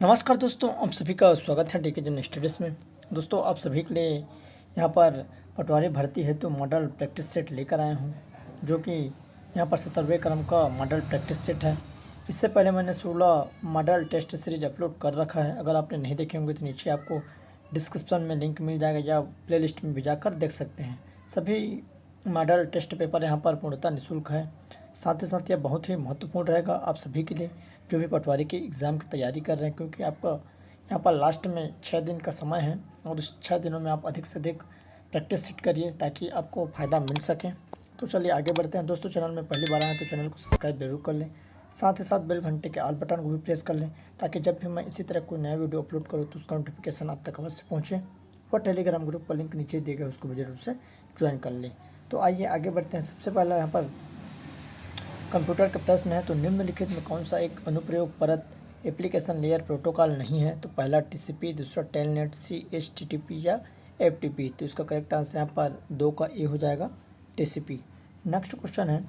नमस्कार दोस्तों, आप सभी का स्वागत है डीके जन स्टडीज़ में। दोस्तों, आप सभी के लिए यहाँ पर पटवारी भर्ती हेतु मॉडल प्रैक्टिस सेट लेकर आया हूँ, जो कि यहाँ पर 17वें क्रम का मॉडल प्रैक्टिस सेट है। इससे पहले मैंने 16 मॉडल टेस्ट सीरीज अपलोड कर रखा है। अगर आपने नहीं देखे होंगे तो नीचे आपको डिस्क्रिप्शन में लिंक मिल जाएगा या प्लेलिस्ट में भी जाकर देख सकते हैं। सभी मॉडल टेस्ट पेपर यहाँ पर पूर्णतः निःशुल्क है। साथ ही साथ यह बहुत ही महत्वपूर्ण रहेगा आप सभी के लिए जो भी पटवारी के एग्ज़ाम की तैयारी कर रहे हैं, क्योंकि आपका यहाँ पर लास्ट में 6 दिन का समय है और उस 6 दिनों में आप अधिक से अधिक प्रैक्टिस सेट करिए ताकि आपको फ़ायदा मिल सके। तो चलिए आगे बढ़ते हैं। दोस्तों, चैनल में पहली बार आए तो चैनल को सब्सक्राइब जरूर कर लें, साथ ही साथ बेल घंटे के ऑल बटन को भी प्रेस कर लें ताकि जब भी मैं इसी तरह कोई नया वीडियो अपलोड करूँ तो उसका नोटिफिकेशन आप तक अवश्य पहुँचे। और टेलीग्राम ग्रुप का लिंक नीचे दिए गए उसको भी जरूर से ज्वाइन कर लें। तो आइए आगे बढ़ते हैं। सबसे पहला यहाँ पर कंप्यूटर का प्रश्न है, तो निम्नलिखित में कौन सा एक अनुप्रयोग परत एप्लीकेशन लेयर प्रोटोकॉल नहीं है? तो पहला टीसीपी, दूसरा टेलनेट, सी एचटीटीपी या एफटीपी। तो इसका करेक्ट आंसर यहाँ पर 2 का ए हो जाएगा, टीसीपी। नेक्स्ट क्वेश्चन है,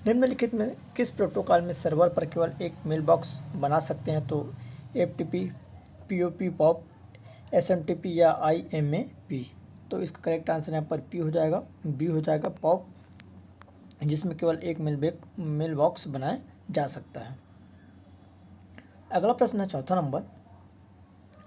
निम्नलिखित में किस प्रोटोकॉल में सर्वर पर केवल एक मेल बॉक्स बना सकते हैं? तो एफटीपी, पीओपी, पॉप, एसएमटीपी या आईएमएपी। तो इसका करेक्ट आंसर यहाँ पर पी हो जाएगा, बी हो जाएगा, पॉप, जिसमें केवल एक मेल बॉक्स बनाया जा सकता है। अगला प्रश्न है चौथा नंबर,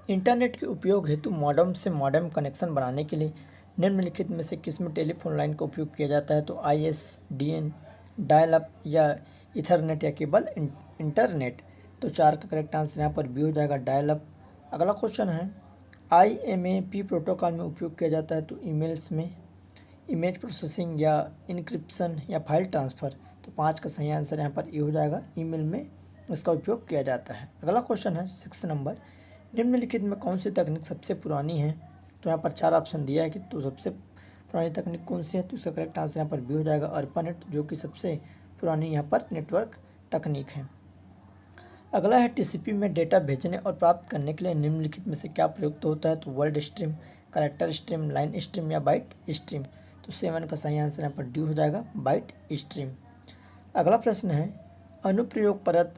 इंटरनेट के उपयोग हेतु मॉडेम से मॉडेम कनेक्शन बनाने के लिए निम्नलिखित में से किस में टेलीफोन लाइन का उपयोग किया जाता है? तो आईएसडीएन, डायल अप या इथरनेट या केबल इंटरनेट। तो 4 का करेक्ट आंसर यहाँ पर बी हो जाएगा, डायल अप। अगला क्वेश्चन है, आईएमएपी प्रोटोकॉल में उपयोग किया जाता है तो ईमेल्स में, इमेज प्रोसेसिंग या इनक्रिप्शन या फाइल ट्रांसफ़र। तो 5 का सही आंसर यहाँ पर ए हो जाएगा, ईमेल में इसका उपयोग किया जाता है। अगला क्वेश्चन है 6 नंबर, निम्नलिखित में कौन सी तकनीक सबसे पुरानी है? तो यहाँ पर 4 ऑप्शन दिया है कि तो सबसे पुरानी तकनीक कौन सी है? तो इसका करेक्ट आंसर यहाँ पर बी हो जाएगा, अर्पानेट, जो कि सबसे पुरानी यहाँ पर नेटवर्क तकनीक है। अगला है, टीसीपी में डेटा भेजने और प्राप्त करने के लिए निम्नलिखित में से क्या प्रयुक्त होता है? तो word stream, character stream, line stream या बाइट स्ट्रीम। तो 7 का सही आंसर यहाँ पर डी हो जाएगा, बाइट स्ट्रीम। अगला प्रश्न है, अनुप्रयोग परत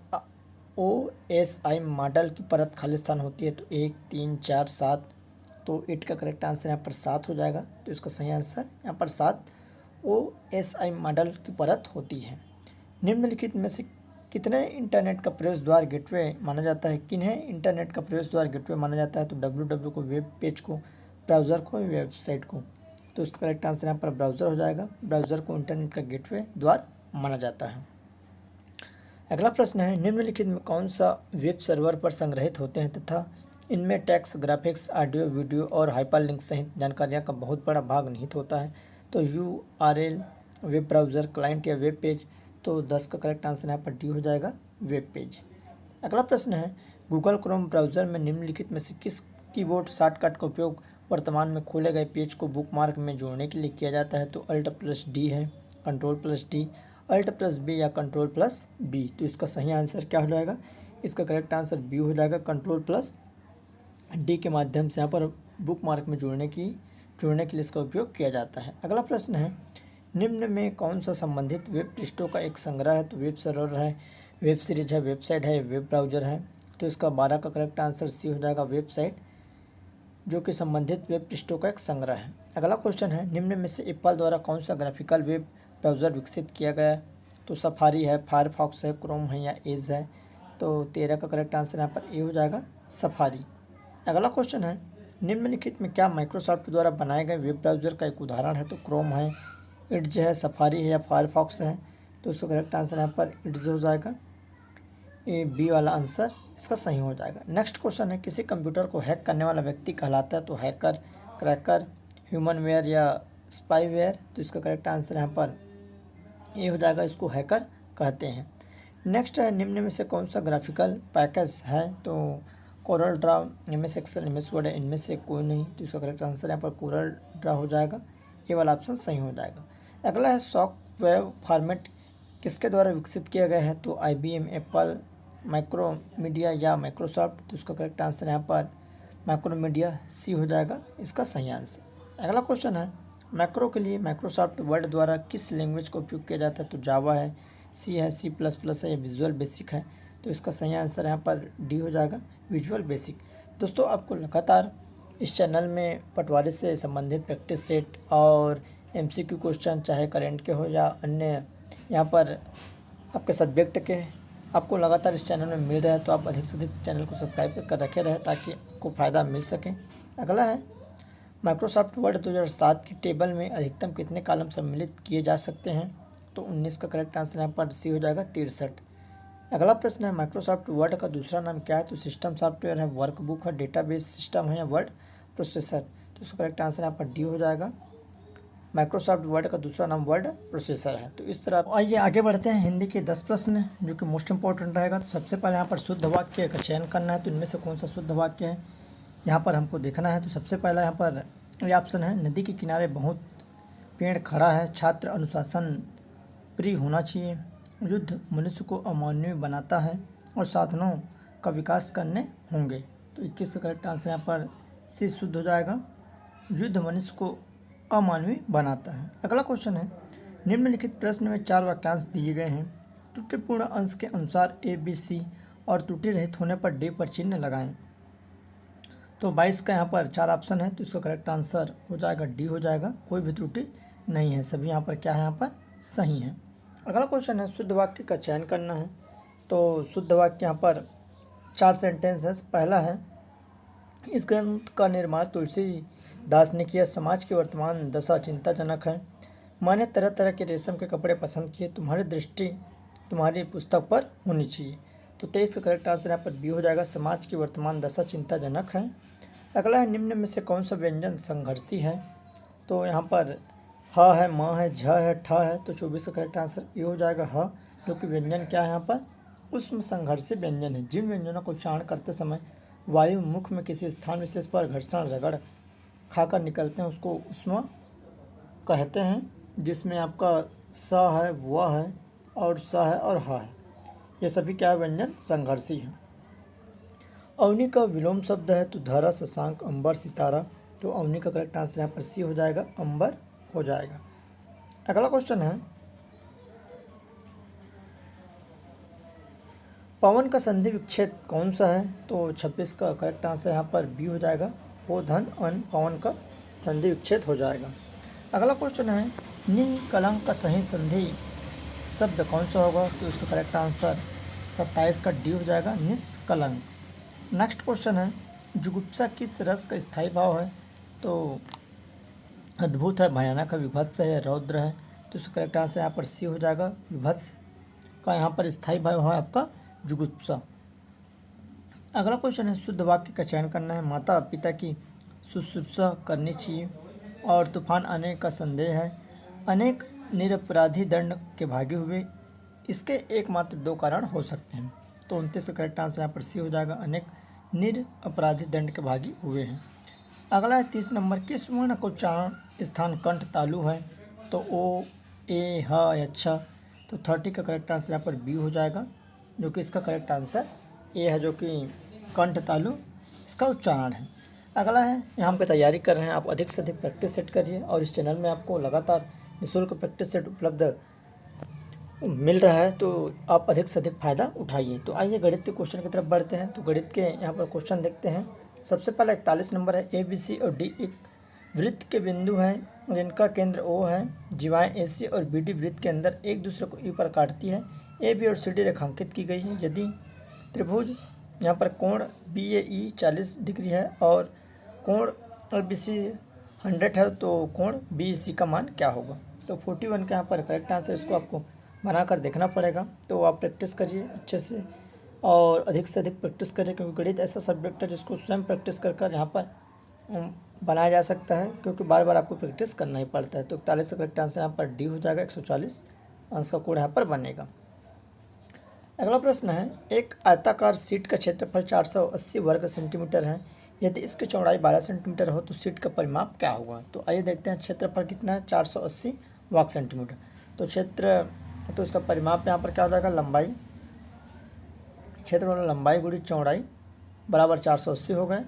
ओएसआई मॉडल की परत खाली स्थान होती है? तो 1, 3, 4, 7। तो 8 का करेक्ट आंसर यहाँ पर 7 हो जाएगा। तो इसका सही आंसर यहाँ पर 7 ओएसआई मॉडल की परत होती है। निम्नलिखित में से कितने इंटरनेट का प्रवेश द्वार गेटवे माना जाता है? किन्हें इंटरनेट का प्रवेश द्वार गेटवे माना जाता है? तो www को, वेब पेज को, ब्राउज़र को, वेबसाइट को। तो इसका करेक्ट आंसर यहाँ पर ब्राउज़र हो जाएगा, ब्राउज़र को इंटरनेट का गेटवे द्वार माना जाता है। अगला प्रश्न है, निम्नलिखित में कौन सा वेब सर्वर पर संग्रहित होते हैं तथा इनमें टेक्स्ट, ग्राफिक्स, ऑडियो, वीडियो और हाइपरलिंक सहित जानकारियाँ का बहुत बड़ा भाग निहित होता है? तो यूआरएल, वेब ब्राउज़र, क्लाइंट या वेब पेज। तो 10 का करेक्ट आंसर यहाँ पर डी हो जाएगा, वेब पेज। अगला प्रश्न है, गूगल क्रोम ब्राउज़र में निम्नलिखित में से किस कीबोर्ड शॉर्टकट का उपयोग वर्तमान में खोले गए पेज को बुकमार्क में जोड़ने के लिए किया जाता है? तो Alt+D है, Ctrl+D, Alt+B या Ctrl+B। तो इसका सही आंसर क्या हो जाएगा? इसका करेक्ट आंसर बी हो जाएगा, Ctrl+D के माध्यम से यहाँ पर बुकमार्क में जोड़ने के लिए इसका उपयोग किया जाता है। अगला प्रश्न है, निम्न में कौन सा संबंधित वेब पृष्ठों का एक संग्रह है? तो वेब सर्वर है, वेब सीरीज है, वेबसाइट है, वेब ब्राउज़र है। तो इसका 12 का करेक्ट आंसर सी हो जाएगा, वेबसाइट, जो कि संबंधित वेब पृष्ठों का एक संग्रह है। अगला क्वेश्चन है, निम्न में से एप्पल द्वारा कौन सा ग्राफिकल वेब ब्राउज़र विकसित किया गया है? तो सफारी है, फायरफॉक्स है, क्रोम है या एज है। तो 13 का करेक्ट आंसर यहाँ पर ए हो जाएगा, सफारी। अगला क्वेश्चन है, निम्नलिखित में क्या माइक्रोसॉफ्ट द्वारा बनाए गए वेब ब्राउज़र का एक उदाहरण है? तो क्रोम है, एड्ज है, सफारी है या फायरफॉक्स है। तो इसका करेक्ट आंसर यहाँ पर एड्ज हो जाएगा, ए बी वाला आंसर इसका सही हो जाएगा। नेक्स्ट क्वेश्चन है, किसी कंप्यूटर को हैक करने वाला व्यक्ति कहलाता है? तो हैकर, क्रैकर, ह्यूमनवेयर या स्पाईवेयर। तो इसका करेक्ट आंसर यहाँ पर ए हो जाएगा, इसको हैकर कहते हैं। नेक्स्ट है, निम्न में से कौन सा ग्राफिकल पैकेज है? तो Corel Draw, MS Excel, MS Word है, इनमें से कोई नहीं। तो इसका करेक्ट आंसर यहाँ पर कोरल ड्रा हो जाएगा, ये वाला ऑप्शन सही हो जाएगा। अगला है, सॉफ्टवेयर फॉर्मेट किसके द्वारा विकसित किया गया है? तो IBM, एप्पल, मैक्रोमीडिया या माइक्रोसॉफ्ट। तो इसका करेक्ट आंसर यहाँ पर मैक्रोमीडिया, सी हो जाएगा इसका सही आंसर। अगला क्वेश्चन है, मैक्रो के लिए माइक्रोसॉफ्ट वर्ड द्वारा किस लैंग्वेज का उपयोग किया जाता है? तो जावा है, सी है, C++ है या विजुअल बेसिक है। तो इसका सही आंसर यहाँ पर डी हो जाएगा, विजुअल बेसिक। दोस्तों, आपको लगातार इस चैनल में पटवारी से संबंधित प्रैक्टिस सेट और MCQ क्वेश्चन, चाहे करंट के हो या अन्य यहाँ पर आपके सब्जेक्ट के, आपको लगातार इस चैनल में मिल रहा है। तो आप अधिक से अधिक चैनल को सब्सक्राइब कर रखे रहें ताकि आपको फ़ायदा मिल सके। अगला है, माइक्रोसॉफ्ट वर्ड 2007 की टेबल में अधिकतम कितने कॉलम सम्मिलित किए जा सकते हैं? तो 19 का करेक्ट आंसर यहाँ पर सी हो जाएगा, 63। अगला प्रश्न है, माइक्रोसॉफ्ट वर्ड का दूसरा नाम क्या है? तो सिस्टम सॉफ्टवेयर है, वर्कबुक है, डेटाबेस सिस्टम है या वर्ड प्रोसेसर? तो इसका करेक्ट आंसर यहाँ पर डी हो जाएगा। माइक्रोसॉफ्ट वर्ड का दूसरा नाम वर्ड प्रोसेसर है। तो इस तरह आइए आगे बढ़ते हैं। हिंदी के 10 प्रश्न जो कि मोस्ट इंपॉर्टेंट रहेगा। तो सबसे पहले यहाँ पर शुद्ध वाक्य का चयन करना है। तो इनमें से कौन सा शुद्ध वाक्य है यहाँ पर हमको देखना है। तो सबसे पहला यहाँ पर ये ऑप्शन है, नदी के किनारे बहुत पेड़ खड़ा है, छात्र अनुशासन प्रिय होना चाहिए, युद्ध मनुष्य को अमानवीय बनाता है और साधनों का विकास करने होंगे। तो 21 का करेक्ट आंसर यहाँ पर सी शुद्ध हो जाएगा, युद्ध मनुष्य को अमानवीय बनाता है। अगला क्वेश्चन है, निम्नलिखित प्रश्न में 4 वाक्यांश दिए गए हैं। त्रुटिपूर्ण अंश के अनुसार ABC और त्रुटि रहित होने पर डी पर चिन्ह लगाएं। तो 22 का यहाँ पर 4 ऑप्शन है, तो इसका करेक्ट आंसर हो जाएगा डी हो जाएगा, कोई भी त्रुटि नहीं है, सभी यहाँ पर क्या है, यहाँ पर सही है। अगला क्वेश्चन है, शुद्ध वाक्य का चयन करना है। तो शुद्ध वाक्य यहाँ पर 4 सेंटेंस है। पहला है, इस ग्रंथ का निर्माण तुलसीदास ने किया, समाज की वर्तमान दशा चिंताजनक है, मैंने तरह तरह के रेशम के कपड़े पसंद किए, तुम्हारी दृष्टि तुम्हारी पुस्तक पर होनी चाहिए। तो 23 का करेक्ट आंसर यहाँ पर बी हो जाएगा, समाज की वर्तमान दशा चिंताजनक है। अगला है, निम्न में से कौन सा व्यंजन संघर्षी है? तो यहाँ पर ह है, म है, झ है, ठ है। तो 24 का करेक्ट आंसर ये हो जाएगा ह, जो कि व्यंजन क्या है यहाँ पर, उष्म संघर्षी व्यंजन है। जिन व्यंजनों को उच्चारण करते समय वायु मुख में किसी स्थान विशेष पर घर्षण रगड़ खाकर निकलते हैं उसको उष्मा कहते हैं, जिसमें आपका स है, व है और स है और ह है, ये सभी क्या है, व्यंजन संघर्षी है। अवनी का विलोम शब्द है, तो धरा, शशांक, अंबर, सितारा। तो अवनी का करेक्ट आंसर यहाँ पर सी हो जाएगा, अंबर हो जाएगा। अगला क्वेश्चन है, पवन का संधि विच्छेद कौन सा है? तो 26 का करेक्ट आंसर यहाँ पर बी हो जाएगा, वो धन अन पवन का संधि विच्छेद हो जाएगा। अगला क्वेश्चन है, निकलंक का सही संधि शब्द कौन सा होगा? तो इसका करेक्ट आंसर 27 का डी हो जाएगा, निष्कलंक। नेक्स्ट क्वेश्चन है, जुगुप्सा किस रस का स्थायी भाव है? तो अद्भुत है, भयानक है, विभत्स है, रौद्र है। तो इसका करेक्ट आंसर यहाँ पर सी हो जाएगा, विभत्स का यहाँ पर स्थायी भाव है आपका जुगुप्सा। अगला क्वेश्चन है, शुद्ध वाक्य का चयन करना है। माता पिता की शुश्रूषा करनी चाहिए और तूफान आने का संदेह है, अनेक निरपराधी दंड के भागी हुए, इसके एकमात्र 2 कारण हो सकते हैं। तो 29 का करेक्ट आंसर यहाँ पर सी हो जाएगा, अनेक निरपराधी दंड के भागी हुए हैं। अगला है 30 नंबर, किस वर्ण का उच्चारण स्थान कंठ तालु है? तो ओ, ए, ह, अच्छा। तो 30 का करेक्ट आंसर यहाँ पर बी हो जाएगा, जो कि इसका करेक्ट आंसर ए है, जो कि कंठ तालु इसका उच्चारण है। अगला है, यहाँ पे तैयारी कर रहे हैं, आप अधिक से अधिक प्रैक्टिस सेट करिए और इस चैनल में आपको लगातार निःशुल्क प्रैक्टिस सेट उपलब्ध मिल रहा है, तो आप अधिक से अधिक फ़ायदा उठाइए। तो आइए गणित के क्वेश्चन की तरफ बढ़ते हैं। तो गणित के यहाँ पर क्वेश्चन देखते हैं। सबसे पहला 41 नंबर है, ABC और D एक वृत्त के बिंदु हैं जिनका केंद्र O है, जीवाएँ AC और BD वृत्त के अंदर एक दूसरे को E पर काटती है, AB और CD रेखांकित की गई है। यदि त्रिभुज यहाँ पर कोण BAE 40 डिग्री है और कोण ABC 100 है, तो कोण BEC का मान क्या होगा? तो 41 का यहाँ पर करेक्ट आंसर, इसको आपको बनाकर देखना पड़ेगा। तो आप प्रैक्टिस करिए अच्छे से और अधिक से अधिक प्रैक्टिस करिए, क्योंकि गणित ऐसा सब्जेक्ट है जिसको स्वयं प्रैक्टिस कर यहाँ पर बनाया जा सकता है, क्योंकि बार बार आपको प्रैक्टिस करना ही पड़ता है। तो 41 का करेक्ट आंसर यहाँ पर डी हो जाएगा, 140 अंश का कोड यहाँ पर बनेगा। अगला प्रश्न है, एक आयताकार सीट का क्षेत्रफल 480 वर्ग सेंटीमीटर है, यदि इसकी चौड़ाई 12 सेंटीमीटर हो तो सीट का परिमाप क्या होगा? तो आइए देखते हैं क्षेत्रफल कितना है, 480 वर्ग सेंटीमीटर। तो इसका परिमाप यहाँ पर क्या हो जाएगा, लंबाई, क्षेत्रफल लंबाई गुणी चौड़ाई बराबर 480 हो गए।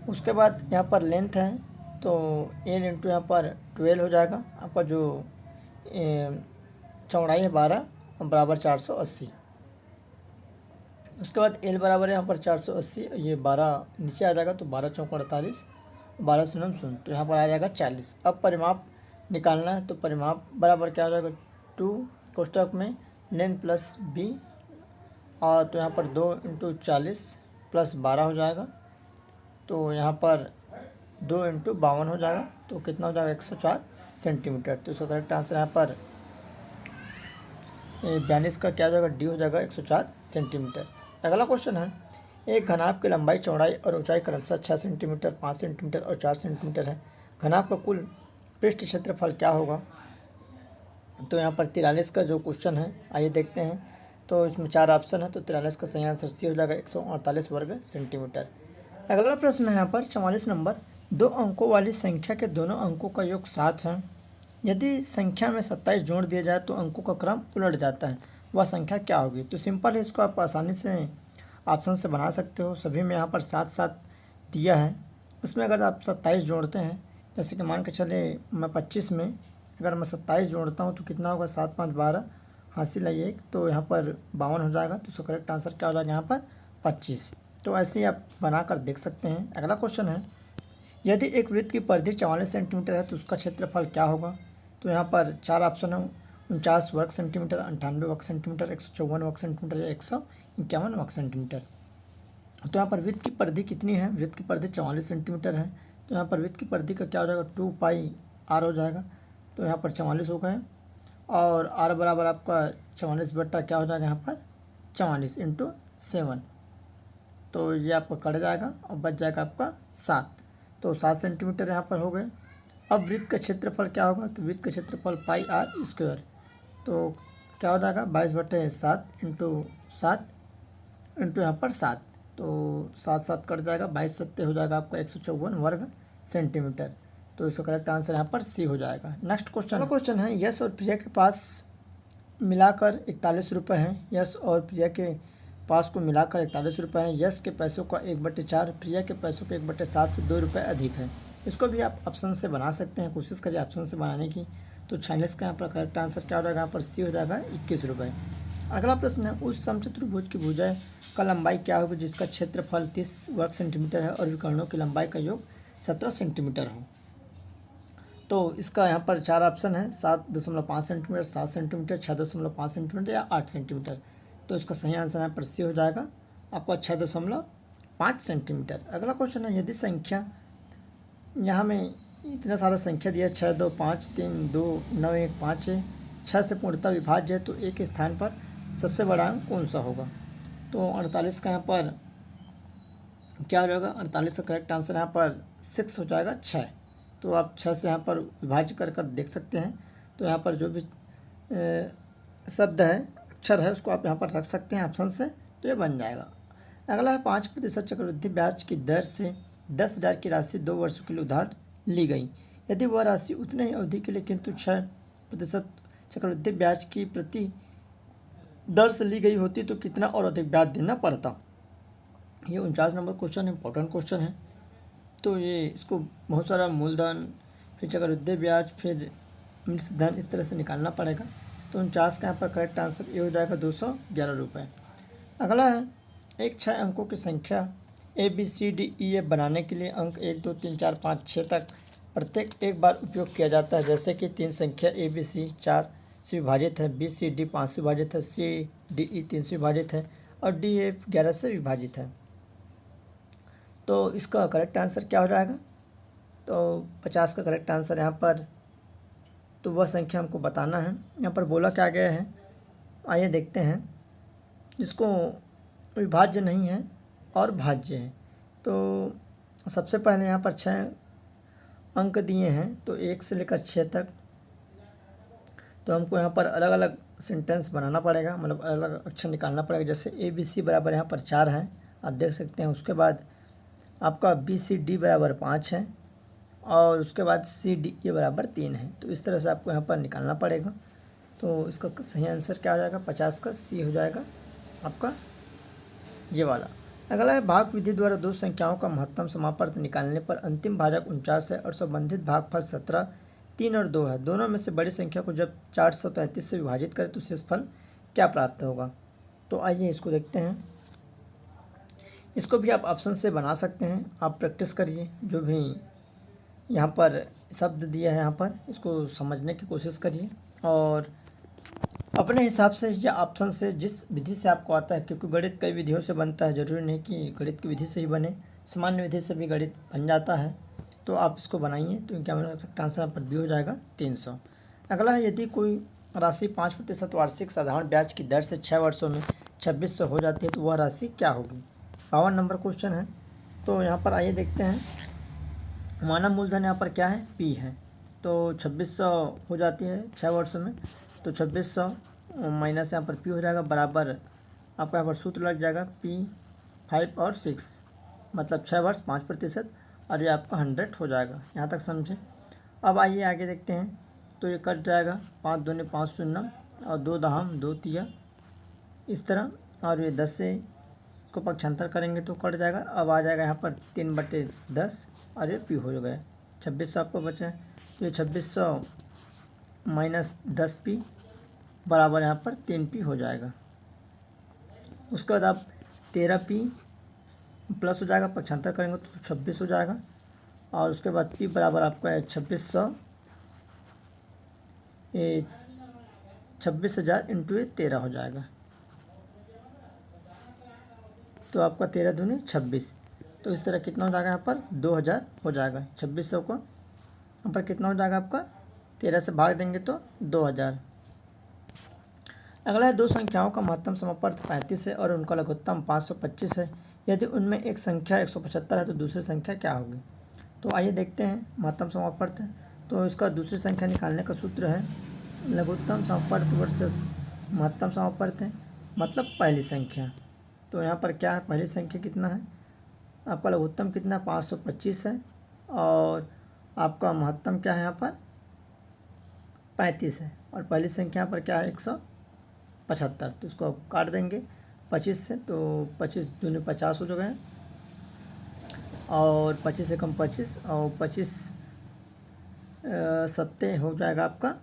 उसके बाद यहाँ पर लेंथ है, तो एल इंटू यहाँ पर 12 हो जाएगा, आपका जो चौड़ाई है 12 बराबर 480। उसके बाद एल बराबर है यहाँ पर 480, ये 12 नीचे आ जाएगा तो 12 चौक 48, 12 शून्य शून्य, तो यहाँ पर आ जाएगा 40। अब परिमाप निकालना है, तो परिमाप बराबर क्या हो जाएगा 2 कोष्टक में लेंथ प्लस बी, और तो यहाँ पर 2 इंटू 40 प्लस 12 हो जाएगा, तो यहाँ पर 2 इंटू 52 हो जाएगा, तो कितना हो जाएगा 104 सेंटीमीटर। तो इसका करेक्ट आंसर यहाँ पर 42 का क्या हो जाएगा, डी हो जाएगा 104 सेंटीमीटर। अगला क्वेश्चन है, एक घनाभ की लंबाई चौड़ाई और ऊंचाई क्रमशः 6 सेंटीमीटर, 5 सेंटीमीटर और 4 सेंटीमीटर है। घनाभ का कुल पृष्ठ क्षेत्रफल क्या होगा? तो यहाँ पर 43 का जो क्वेश्चन है, आइए देखते हैं। तो इसमें 4 ऑप्शन है, तो 43 का सही आंसर सी हो जाएगा 148 वर्ग सेंटीमीटर। अगला प्रश्न है यहाँ पर 44 नंबर, 2 अंकों वाली संख्या के दोनों अंकों का योग 7 है। यदि संख्या में 27 जोड़ दिया जाए तो अंकों का क्रम उलट जाता है, वह संख्या क्या होगी? तो सिंपल है, इसको आप आसानी से ऑप्शन से बना सकते हो। सभी में यहाँ पर 7 दिया है, उसमें अगर आप 27 जोड़ते हैं, जैसे कि मान के चले मैं 25 में अगर मैं 27 जोड़ता हूँ तो कितना होगा, 7 5 12, हासिल है 1, तो यहाँ पर 52 हो जाएगा। तो इसका करेक्ट आंसर क्या हो जाएगा यहाँ पर 25। तो ऐसे ही आप बनाकर देख सकते हैं। अगला क्वेश्चन है, यदि एक वृत्त की परिधि 44 सेंटीमीटर है तो उसका क्षेत्रफल क्या होगा? तो यहाँ पर 4 ऑप्शन है, 49 वर्ग सेंटीमीटर, 98 वर्ग सेंटीमीटर, 154 वर्ग सेंटीमीटर या 151 वर्ग सेंटीमीटर। तो यहाँ पर वृत्त की परिधि कितनी है? वृत्त की परिधि 44 सेंटीमीटर है, तो यहाँ पर वृत्त की परिधि का क्या हो जाएगा, 2 पाई आर हो जाएगा, तो यहाँ पर 44 हो गए, और आर बराबर आपका 44 बट्टा क्या हो जाएगा यहाँ पर 44 इंटू 7, तो ये आपका कट जाएगा और बच जाएगा आपका 7, तो 7 सेंटीमीटर यहाँ पर हो गए। अब वृत्त का क्षेत्रफल क्या होगा? तो वृत्त का क्षेत्रफल पाई आर स्क्वायर, तो क्या हो जाएगा 22/7 इंटू 7 इंटू यहाँ पर 7, तो 7 कट जाएगा, 22 7 हो जाएगा आपका 154 वर्ग सेंटीमीटर। तो इसका करेक्ट आंसर यहाँ पर सी हो जाएगा। नेक्स्ट क्वेश्चन है, यश और प्रिया के पास मिलाकर 41 रुपये हैं। यश और प्रिया के पास को मिलाकर 41 रुपये हैं। यश के पैसों का 1/4, प्रिया के पैसों के 1/7 से 2 रुपये अधिक है। इसको भी आप ऑप्शन से बना सकते हैं, कोशिश करिए ऑप्शन से बनाने की। तो 46 का यहाँ पर करेक्ट आंसर क्या हो जाएगा, यहाँ पर सी हो जाएगा 21 रुपये। अगला प्रश्न है, उस समचतुर्भुज की भुजाएं का लंबाई क्या होगी जिसका क्षेत्रफल 30 वर्ग सेंटीमीटर है और विकर्णों की लंबाई का योग 17 सेंटीमीटर हो? तो इसका यहाँ पर 4 ऑप्शन है, 7.5 सेंटीमीटर, 7 सेंटीमीटर, 6.5 सेंटीमीटर या 8 सेंटीमीटर। तो इसका सही आंसर यहाँ पर सी हो जाएगा आपका 6.5 सेंटीमीटर। अगला क्वेश्चन है, यदि संख्या यहाँ में इतना सारा संख्या दिया 6 2 5 3 2 9 1 5 है, 6 से पूर्णतः विभाज्य है, तो एक स्थान पर सबसे बड़ा अंक कौन सा होगा? तो 48 का यहाँ पर क्या हो जाएगा, 48 का करेक्ट आंसर यहाँ पर 6 हो जाएगा 6। तो आप 6 से यहाँ पर विभाज्य कर देख सकते हैं। तो यहाँ पर जो भी शब्द है, अक्षर है, उसको आप यहाँ पर रख सकते हैं ऑप्शन से, तो ये बन जाएगा। अगला है 5% चक्रवृद्धि ब्याज की दर से 10,000 की राशि 2 वर्षों के लिए उधार ली गई। यदि वह राशि उतने ही अवधि के लिए किंतु 6% चक्रवृद्धि ब्याज की प्रति दर से ली गई होती तो कितना और अधिक ब्याज देना पड़ता? ये 49 नंबर क्वेश्चन इंपॉर्टेंट क्वेश्चन है। तो ये इसको बहुत सारा मूलधन, फिर चक्रवृद्धि ब्याज, फिर मिश्र धन, इस तरह से निकालना पड़ेगा। तो 49 का यहाँ पर करेक्ट आंसर ये हो जाएगा 211 रुपये। अगला है, एक 6 अंकों की संख्या ABCDEF बनाने के लिए अंक 1 2 3 4 5 6 तक प्रत्येक एक बार उपयोग किया जाता है। जैसे कि 3 संख्या ABC 4 से विभाजित है, BCD 5 से विभाजित है, CDE 3 से विभाजित है और DF 11 से विभाजित है। तो इसका करेक्ट आंसर क्या हो जाएगा? तो 50 का करेक्ट आंसर यहाँ पर, तो वह संख्या हमको बताना है। यहाँ पर बोला क्या गया है, आइए देखते हैं। जिसको विभाज्य नहीं है और भाज्य है, तो सबसे पहले यहाँ पर 6 अंक दिए हैं, तो 1 से लेकर 6 तक। तो हमको यहाँ पर अलग अलग सेंटेंस बनाना पड़ेगा, मतलब अलग अलग अक्षर निकालना पड़ेगा। जैसे ABC बराबर यहाँ पर 4 है, आप देख सकते हैं। उसके बाद आपका BCD बराबर 5 है और उसके बाद CDE बराबर 3 है। तो इस तरह से आपको यहाँ पर निकालना पड़ेगा। तो इसका सही आंसर क्या हो जाएगा, 50 का C हो जाएगा आपका ये वाला। अगला है, भाग विधि द्वारा दो संख्याओं का महत्तम समापवर्त निकालने पर अंतिम भाजक 49 है और संबंधित भागफल 17, 3 और 2 है। दोनों में से बड़ी संख्या को जब 433 से विभाजित करें तो शेषफल क्या प्राप्त होगा? तो आइए इसको देखते हैं। इसको भी आप ऑप्शन से बना सकते हैं। आप प्रैक्टिस करिए, जो भी यहाँ पर शब्द दिया है यहाँ पर इसको समझने की कोशिश करिए और अपने हिसाब से या ऑप्शन से जिस विधि से आपको आता है, क्योंकि गणित कई विधियों से बनता है, ज़रूरी नहीं कि गणित की विधि से ही बने, सामान्य विधि से भी गणित बन जाता है। तो आप इसको बनाइए, तो क्या करेक्ट आंसर यहाँ पर बी हो जाएगा 300। अगला है, यदि कोई राशि 5% वार्षिक साधारण ब्याज की दर से 6 वर्षों में 2600 हो जाती है तो वह राशि क्या होगी। 52 नंबर क्वेश्चन है। तो यहाँ पर आइए देखते हैं, मानव मूलधन यहाँ पर क्या है, पी है। तो 2600 हो जाती है 6 वर्षों में, तो 2600 माइनस यहाँ पर पी हो जाएगा, बराबर आपका यहाँ पर सूत्र लग जाएगा पी 5 और 6, मतलब 6 वर्ष 5%, और ये आपका 100 हो जाएगा। यहाँ तक समझे। अब आइए आगे देखते हैं। तो ये कट जाएगा, 5 दूनी 5 शून्य और 2 दहाम 2 तिया इस तरह, और ये 10 से इसको पक्षांतर करेंगे तो कट जाएगा। अब आ जाएगा यहाँ पर 3/10 और ये पी हो गया। 2600 आपको बचा है, तो ये 2600 माइनस 10p बराबर यहाँ पर 3p हो जाएगा। उसके बाद आप 13p प्लस हो जाएगा, पक्षांतर करेंगे तो 26 हो जाएगा, और उसके बाद p बराबर आपका है 2600, ये 26,000 इंटू 13 हो जाएगा। तो आपका 13 दूनी 26, तो इस तरह कितना हो जाएगा यहाँ पर 2000 हो जाएगा। 2600 को यहाँ पर कितना हो जाएगा आपका, 13 से भाग देंगे तो 2000। अगला है, दो संख्याओं का महत्तम समापर्त 35 है और उनका लघुत्तम 525 है। यदि उनमें एक संख्या 175 है तो दूसरी संख्या क्या होगी। तो आइए देखते हैं, महत्तम समापर्त है तो इसका दूसरी संख्या निकालने का सूत्र है लघुत्तम समापर्त वर्सेस महत्तम समापर्त है, मतलब पहली संख्या। तो यहाँ पर क्या है, पहली संख्या कितना है आपका, लघुत्तम कितना 525 है, और आपका महत्तम क्या है यहाँ पर 35 है, और पहली संख्या यहाँ पर क्या है 175। तो इसको आप काट देंगे 25 से, तो 25 दूनी 50 हो गए, और 25 से कम 25, और 25 सत्ते हो जाएगा आपका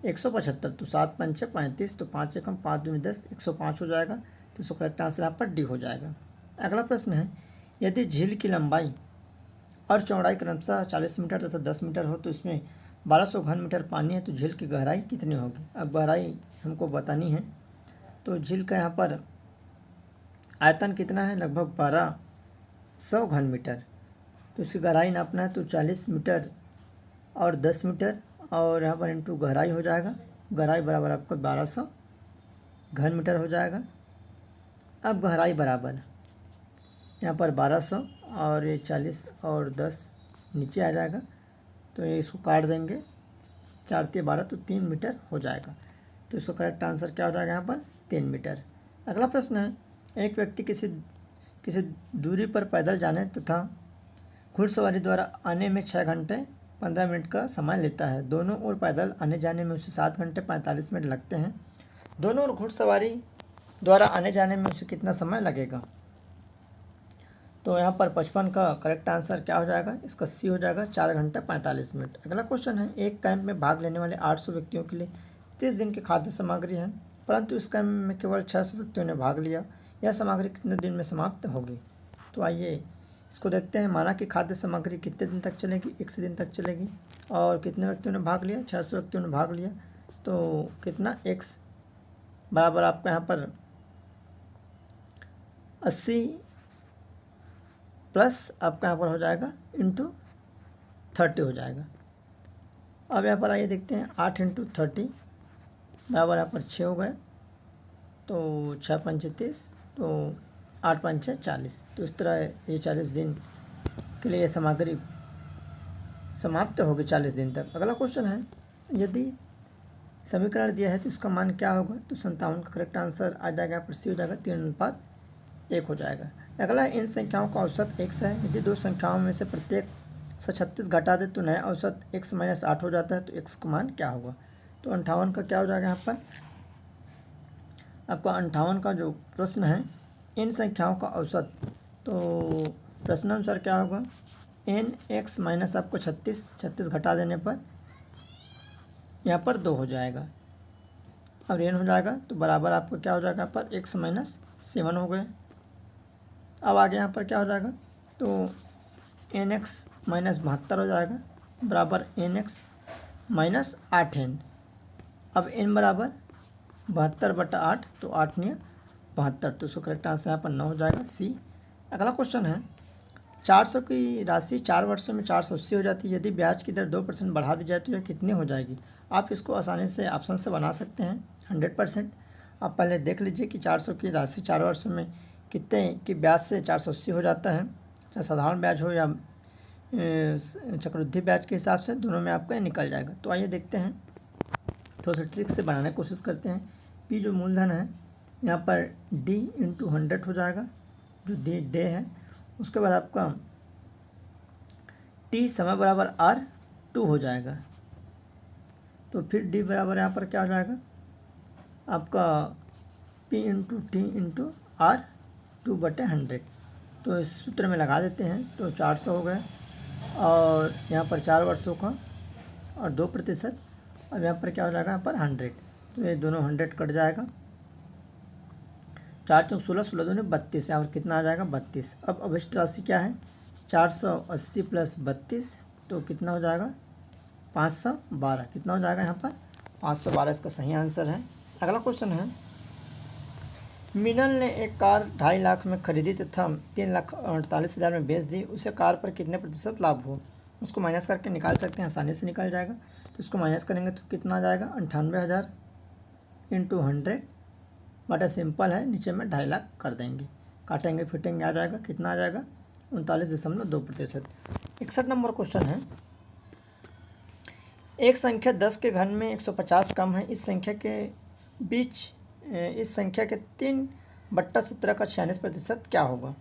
175। तो 7 पंचे 35, तो 5 से कम 5 दूनी 10, 105 हो जाएगा। तो इसको करेक्ट आंसर यहाँ पर डी हो जाएगा। अगला प्रश्न है, यदि झील की लंबाई और चौड़ाई क्रमशः 40 मीटर तथा 10 मीटर हो तो इसमें 1200 घन मीटर पानी है, तो झील की गहराई कितनी होगी। अब गहराई हमको बतानी है। तो झील का यहाँ पर आयतन कितना है, लगभग 1200 घन मीटर। तो इसकी गहराई नापना है, तो 40 मीटर और 10 मीटर, और यहाँ पर इंटू गहराई हो जाएगा। गहराई बराबर आपका 1200 घन मीटर हो जाएगा। अब गहराई बराबर यहाँ पर 1200 और ये 40 और 10 नीचे आ जाएगा, तो ये इसको काट देंगे, 4 × 12 तो 3 मीटर हो जाएगा। तो इसका करेक्ट आंसर क्या हो जाएगा यहाँ पर 3 मीटर। अगला प्रश्न है, एक व्यक्ति किसी दूरी पर पैदल जाने तथा घुड़सवारी द्वारा आने में 6 घंटे 15 मिनट का समय लेता है। दोनों ओर पैदल आने जाने में उसे 7 घंटे 45 मिनट लगते हैं। दोनों ओर घुड़सवारी द्वारा आने जाने में उसे कितना समय लगेगा। तो यहाँ पर 55 का करेक्ट आंसर क्या हो जाएगा, इसका सी हो जाएगा 4 घंटे 45 मिनट। अगला क्वेश्चन है, एक कैंप में भाग लेने वाले 800 व्यक्तियों के लिए 30 दिन की खाद्य सामग्री है, परंतु इस कैंप में केवल 600 व्यक्तियों ने भाग लिया। यह सामग्री कितने दिन में समाप्त होगी। तो आइए इसको देखते हैं। माना कि खाद्य सामग्री कितने दिन तक चलेगी, 1 दिन तक चलेगी, और कितने व्यक्तियों ने भाग लिया, 600 व्यक्तियों ने भाग लिया। तो कितना, x बराबर आपका यहाँ पर 80 प्लस आपका यहाँ पर हो जाएगा इंटू 30 हो जाएगा। अब यहाँ पर आइए देखते हैं, 8 × 30 बराबर यहाँ पर 6 हो गए, तो 6 × 5 = 30, तो 8 × 5 = 40। तो इस तरह ये 40 दिन के लिए सामग्री समाप्त होगी 40 दिन तक। अगला क्वेश्चन है, यदि समीकरण दिया है तो इसका मान क्या होगा। तो 57 का करेक्ट आंसर आ जाएगा, यहाँ पर सी हो जाएगा, 3:1 हो जाएगा। अगला, इन संख्याओं का औसत x है। यदि दो संख्याओं में से प्रत्येक से 36 घटा दे तो नया औसत x - 8 हो जाता है, तो x का मान क्या होगा। तो 58 का क्या हो जाएगा, यहाँ पर आपका 58 का जो प्रश्न है, इन संख्याओं का औसत, तो प्रश्नानुसार क्या होगा, n x माइनस आपको 36 घटा देने पर यहाँ पर 2 हो जाएगा, अब n हो जाएगा, तो बराबर आपको क्या हो जाएगा, यहाँ पर x - 7 हो गए, अब आगे यहाँ पर क्या हो जाएगा, तो NX माइनस 72 हो जाएगा बराबर NX माइनस 8N। अब N बराबर 72/8, तो 8 × 72, तो उसका करेक्ट आंसर यहाँ पर 9 हो जाएगा सी। अगला क्वेश्चन है, 400 की राशि 4 वर्षों में 480 हो जाती है, यदि ब्याज की दर 2% बढ़ा दी जाए तो यह कितनी हो जाएगी। आप इसको आसानी से ऑप्शन से बना सकते हैं 100%। आप पहले देख लीजिए कि 400 की राशि 4 वर्षों में कितने की ब्याज से 480 हो जाता है, चाहे साधारण ब्याज हो या चक्रवृद्धि ब्याज के हिसाब से, दोनों में आपका निकल जाएगा। तो आइए देखते हैं, थोड़ा सा ट्रिक से बनाने की कोशिश करते हैं। पी जो मूलधन है यहाँ पर D × 100 हो जाएगा, जो डे है। उसके बाद आपका T समय बराबर R2 हो जाएगा, तो फिर D बराबर यहाँ पर क्या हो जाएगा आपका P × T × R2/100। तो इस सूत्र में लगा देते हैं, तो 400 हो गया और यहाँ पर 4 वर्षों का और 2%। अब यहाँ पर क्या हो जाएगा, यहाँ पर 100, तो ये दोनों 100 कट जाएगा। 4 × 16, 16 दूनी 32, और कितना आ जाएगा 32। अब अवशिष्ट राशि क्या है, 480 + 32, तो कितना हो जाएगा 512। कितना हो जाएगा यहाँ पर 512, इसका सही आंसर है। अगला क्वेश्चन है, मीनल ने एक कार 2.5 लाख में खरीदी तथा 3,48,000 में बेच दी, उसे कार पर कितने प्रतिशत लाभ हो। उसको माइनस करके निकाल सकते हैं, आसानी से निकल जाएगा। तो इसको माइनस करेंगे तो कितना आ जाएगा 98,000 × 100 बटा सिंपल है, नीचे में 2.5 लाख कर देंगे, काटेंगे फिटेंगे, आ जाएगा कितना आ जाएगा 39.2%। 61 नंबर क्वेश्चन है, एक संख्या 10 के घन में 150 कम है, इस संख्या के 3/17 का 46% क्या होगा।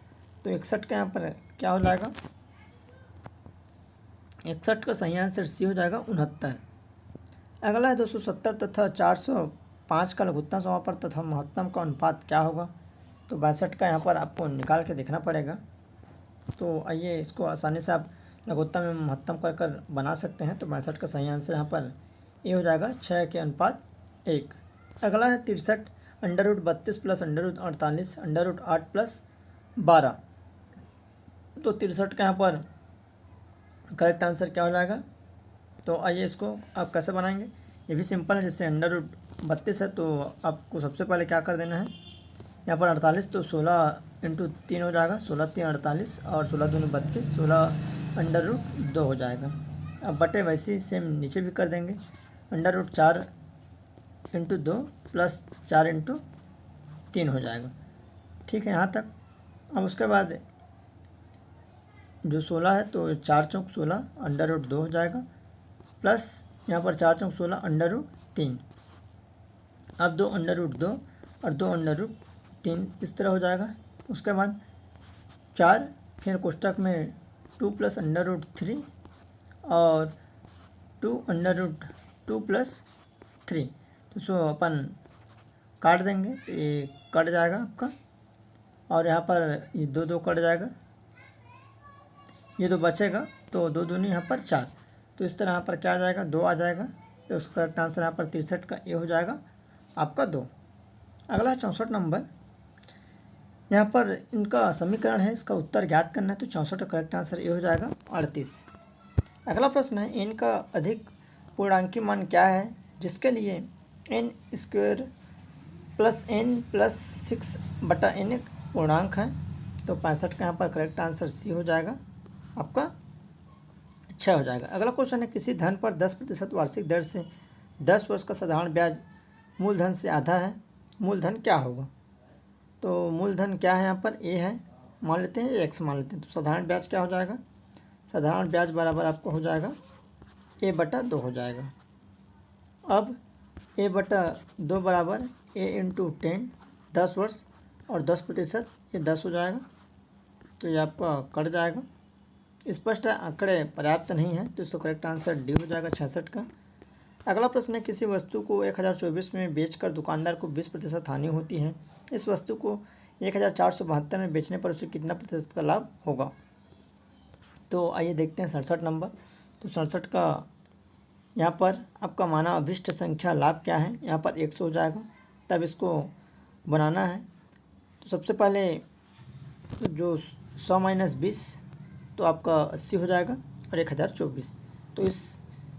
तो 61 का यहाँ पर क्या हो जाएगा, 61 का सही आंसर सी हो जाएगा 69। अगला है 270 तथा 405 का लघुत्तम समापन तथा महत्तम का अनुपात क्या होगा। तो 62 का यहाँ पर आपको निकाल के देखना पड़ेगा। तो आइए इसको आसानी से आप लघुत्तम एवं महत्तम कर बना सकते हैं। तो 62 का सही आंसर यहाँ पर ये हो जाएगा 6:1। अगला है 63 √32 + √48 √8 + 12। तो 63 का यहाँ पर करेक्ट आंसर क्या हो जाएगा। तो आइए इसको आप कैसे बनाएंगे, ये भी सिंपल है। जैसे √32 है तो आपको सबसे पहले क्या कर देना है, यहाँ पर 48, तो 16 × 3 हो जाएगा, 16 × 3 48 और 16 दूनी 32, 16 √2 हो जाएगा। अब बटे वैसे ही सेम नीचे भी कर देंगे, √4 × 2 + 4 × 3 हो जाएगा। ठीक है यहाँ तक। अब उसके बाद जो 16 है तो 4 × 16 √2 हो जाएगा, प्लस यहाँ पर 4 × 16 √3। अब 2 √2 और 2 √3 इस तरह हो जाएगा। उसके बाद 4, फिर कोष्टक में 2 + √3 और 2 √2 + 3। तो इसको अपन काट देंगे, तो ये कट जाएगा आपका, और यहाँ पर ये 2 2 कट जाएगा, ये 2 बचेगा, तो 2 दूनी यहाँ पर 4। तो इस तरह यहाँ पर क्या आ जाएगा 2 आ जाएगा। तो उसका करेक्ट आंसर यहाँ पर 63 का ये हो जाएगा आपका 2। अगला 64 नंबर, यहाँ पर इनका समीकरण है, इसका उत्तर ज्ञात करना है। तो 64 का करेक्ट आंसर ये हो जाएगा 38। अगला प्रश्न है, इनका अधिक पूर्णांकी मान क्या है जिसके लिए n² + n + 6/n एक पूर्णांक है। तो 65 का यहाँ पर करेक्ट आंसर सी हो जाएगा आपका 6 हो जाएगा। अगला क्वेश्चन है, किसी धन पर 10% वार्षिक दर से 10 वर्ष का साधारण ब्याज मूलधन से आधा है, मूलधन क्या होगा। तो मूलधन क्या है यहाँ पर ए है, मान लेते हैं x मान लेते हैं। तो साधारण ब्याज क्या हो जाएगा, साधारण ब्याज बराबर आपको हो जाएगा a/2 हो जाएगा। अब a/2 बराबर a × 10, 10 वर्ष और 10%, ये 10 हो जाएगा। तो ये आपका कट जाएगा। स्पष्ट है, आंकड़े पर्याप्त नहीं है, तो इसका करेक्ट आंसर डी हो जाएगा 66 का। अगला प्रश्न है, किसी वस्तु को 1024 में बेचकर दुकानदार को 20% हानि होती है, इस वस्तु को 1472 में बेचने पर उसे कितना प्रतिशत का लाभ होगा। तो आइए देखते हैं 67 नंबर। तो 67 का यहाँ पर आपका माना अभिष्ट संख्या लाभ क्या है, यहाँ पर 100 हो जाएगा। तब इसको बनाना है, तो सबसे पहले तो जो 100 माइनस 20 तो आपका 80 हो जाएगा और 1024। तो इस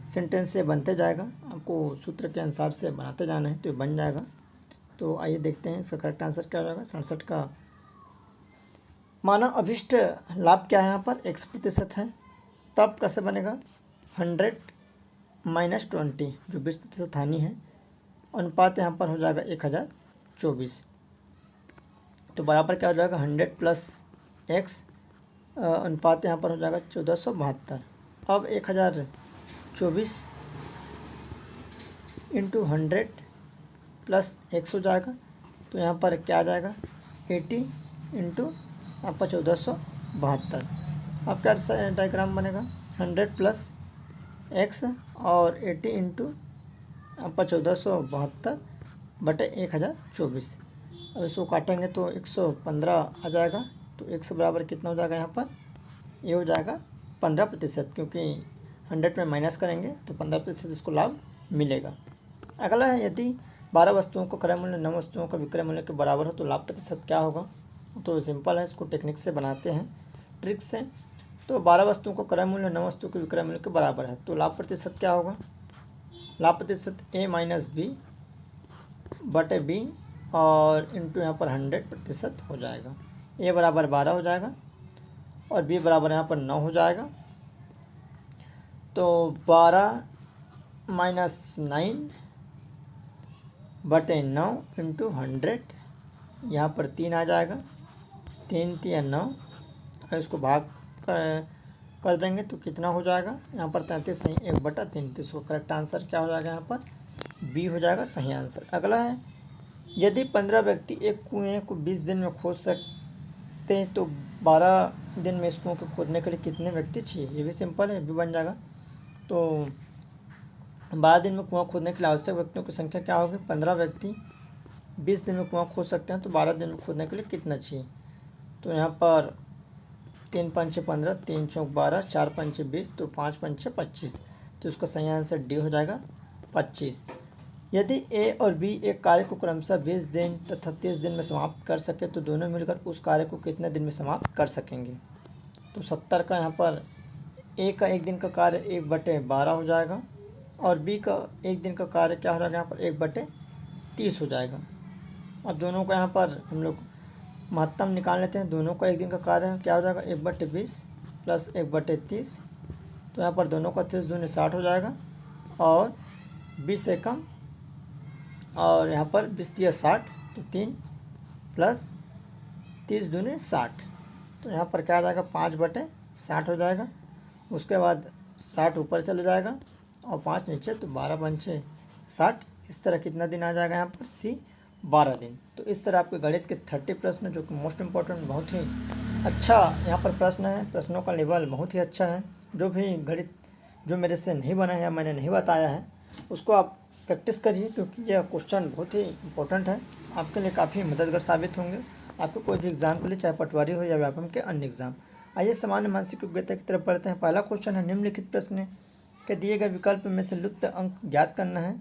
सेंटेंस से बनते जाएगा, आपको सूत्र के अनुसार से बनाते जाना है तो ये बन जाएगा। तो आइए देखते हैं इसका करेक्ट आंसर क्या हो जाएगा। 67 का माना अभिष्ट लाभ क्या है, यहाँ पर 100% है। तब कैसे बनेगा, 100 माइनस 20 जो 20% हानि है, अनुपात यहाँ पर हो जाएगा 1024। तो बराबर क्या हो जाएगा 100 प्लस x, अनुपात यहाँ पर हो जाएगा 1472। अब 1024 इंटू 100 प्लस x हो जाएगा, तो यहाँ पर क्या आ जाएगा 80 इंटू आपका 1472। अब क्या डायग्राम बनेगा, 100 प्लस x और 80 इंटू आपका 1472 बटे 1024। अब इसको काटेंगे तो 115 आ जाएगा। तो x बराबर कितना हो जाएगा, यहाँ पर ये हो जाएगा 15%, क्योंकि 100 में माइनस करेंगे तो 15% इसको लाभ मिलेगा। अगला है, यदि 12 वस्तुओं का क्रय मूल्य 9 वस्तुओं का विक्रय मूल्य के बराबर हो तो लाभ प्रतिशत क्या होगा। तो सिंपल है, इसको टेक्निक से बनाते हैं, ट्रिक से। तो 12 वस्तुओं का क्रय मूल्य 9 वस्तुओं के विक्रय मूल्य के बराबर है, तो लाभ प्रतिशत क्या होगा, लाभ प्रतिशत a माइनस बी बटे बी और इंटू यहाँ पर 100% हो जाएगा। a बराबर 12 हो जाएगा और b बराबर यहाँ पर 9 हो जाएगा। तो 12 माइनस 9 बटे 9 इंटू 100, यहाँ पर 3 आ जाएगा, 3 3 9 और इसको भाग कर देंगे तो कितना हो जाएगा, यहाँ पर 33 सही 1/3। तो इसको करेक्ट आंसर क्या हो जाएगा, यहाँ पर बी हो जाएगा सही आंसर। अगला है, यदि 15 व्यक्ति एक कुएं को 20 दिन में खोद सकते हैं तो 12 दिन में इस कुएं को खोदने के लिए कितने व्यक्ति चाहिए। ये भी सिंपल है, भी बन जाएगा। तो 12 दिन में कुआं खोदने के लिए आवश्यक व्यक्तियों की संख्या क्या होगी, 15 व्यक्ति 20 दिन में कुआं खोद सकते हैं तो 12 दिन में खोदने के लिए कितना चाहिए। तो यहाँ पर 3 5 15, 3 चौक 12, 4 5 20, तो 5 5 25। तो इसका सही आंसर डी हो जाएगा 25। यदि ए और बी एक कार्य को क्रमशः 20 दिन तथा 30 दिन में समाप्त कर सके तो दोनों मिलकर उस कार्य को कितने दिन में समाप्त कर सकेंगे। तो 70 का यहाँ पर ए का 1 दिन का कार्य 1/12 हो जाएगा और बी का 1 दिन का कार्य क्या हो जाएगा, यहाँ पर 1/30 हो जाएगा। अब दोनों का यहाँ पर हम लोग महत्तम निकाल लेते हैं। दोनों का 1 दिन का कार्य क्या हो जाएगा, 1/20 प्लस 1/30। तो यहाँ पर दोनों का 30 दूनी 60 हो जाएगा और 20 से कम, और यहाँ पर 20 दिया 60, तो 3 प्लस 30 दूनी 60। तो यहाँ पर क्या आ जाएगा 5/60 हो जाएगा। उसके बाद 60 ऊपर चले जाएगा और 5 नीचे, तो 12 पंचे 60। इस तरह कितना दिन आ जाएगा, यहाँ पर सी 12 दिन। तो इस तरह आपके गणित के 30 प्रश्न, जो कि मोस्ट इम्पोर्टेंट, बहुत ही अच्छा यहाँ पर प्रश्न है। प्रश्नों का लेवल बहुत ही अच्छा है। जो भी गणित जो मेरे से नहीं बना है या मैंने नहीं बताया है उसको आप प्रैक्टिस करिए, क्योंकि यह क्वेश्चन बहुत ही इंपॉर्टेंट है, आपके लिए काफ़ी मददगार साबित होंगे आपको कोई भी एग्जाम के लिए, चाहे पटवारी हो या व्यापम के अन्य एग्जाम। आइए सामान्य मानसिक योग्यता की तरफ पढ़ते हैं। पहला क्वेश्चन है, निम्नलिखित प्रश्न के दिए गए विकल्प में से लुप्त अंक ज्ञात करना है।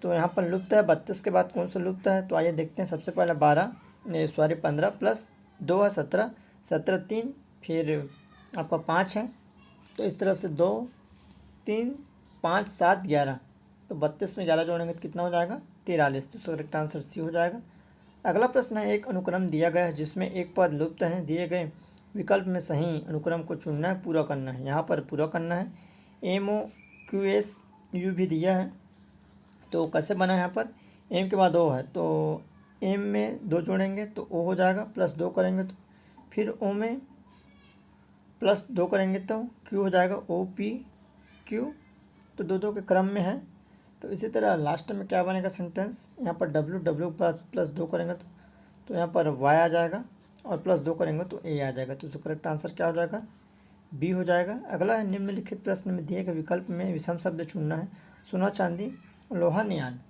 तो यहाँ पर लुप्त है 32 के बाद कौन सा लुप्त है। तो आइए देखते हैं। सबसे पहले 15 प्लस 2 है 17, 17 3, फिर आपका 5 है, तो इस तरह से 2 3 5 7 11, तो 32 में 11 जोड़ेंगे तो कितना हो जाएगा 43। तो करेक्ट आंसर सी हो जाएगा। अगला प्रश्न है, एक अनुक्रम दिया गया है जिसमें एक पद लुप्त है, दिए गए विकल्प में सही अनुक्रम को चुनना है, पूरा करना है। यहाँ पर पूरा करना है। MOQSU भी दिया है, तो कैसे बना है, यहाँ पर एम के बाद ओ है, तो एम में 2 जोड़ेंगे तो ओ हो जाएगा, प्लस 2 करेंगे तो फिर ओ में प्लस 2 करेंगे तो क्यू हो जाएगा, OPQ। तो 2 के क्रम में है। तो इसी तरह लास्ट में क्या बनेगा सेंटेंस, यहाँ पर W प्लस 2 करेंगे तो यहाँ पर Y आ जाएगा और प्लस 2 करेंगे तो A आ जाएगा। तो इसका करेक्ट आंसर क्या हो जाएगा, बी हो जाएगा। अगला है, निम्नलिखित प्रश्न में दिए गए विकल्प में विषम शब्द चुनना है। सोना चांदी लोहा नियान,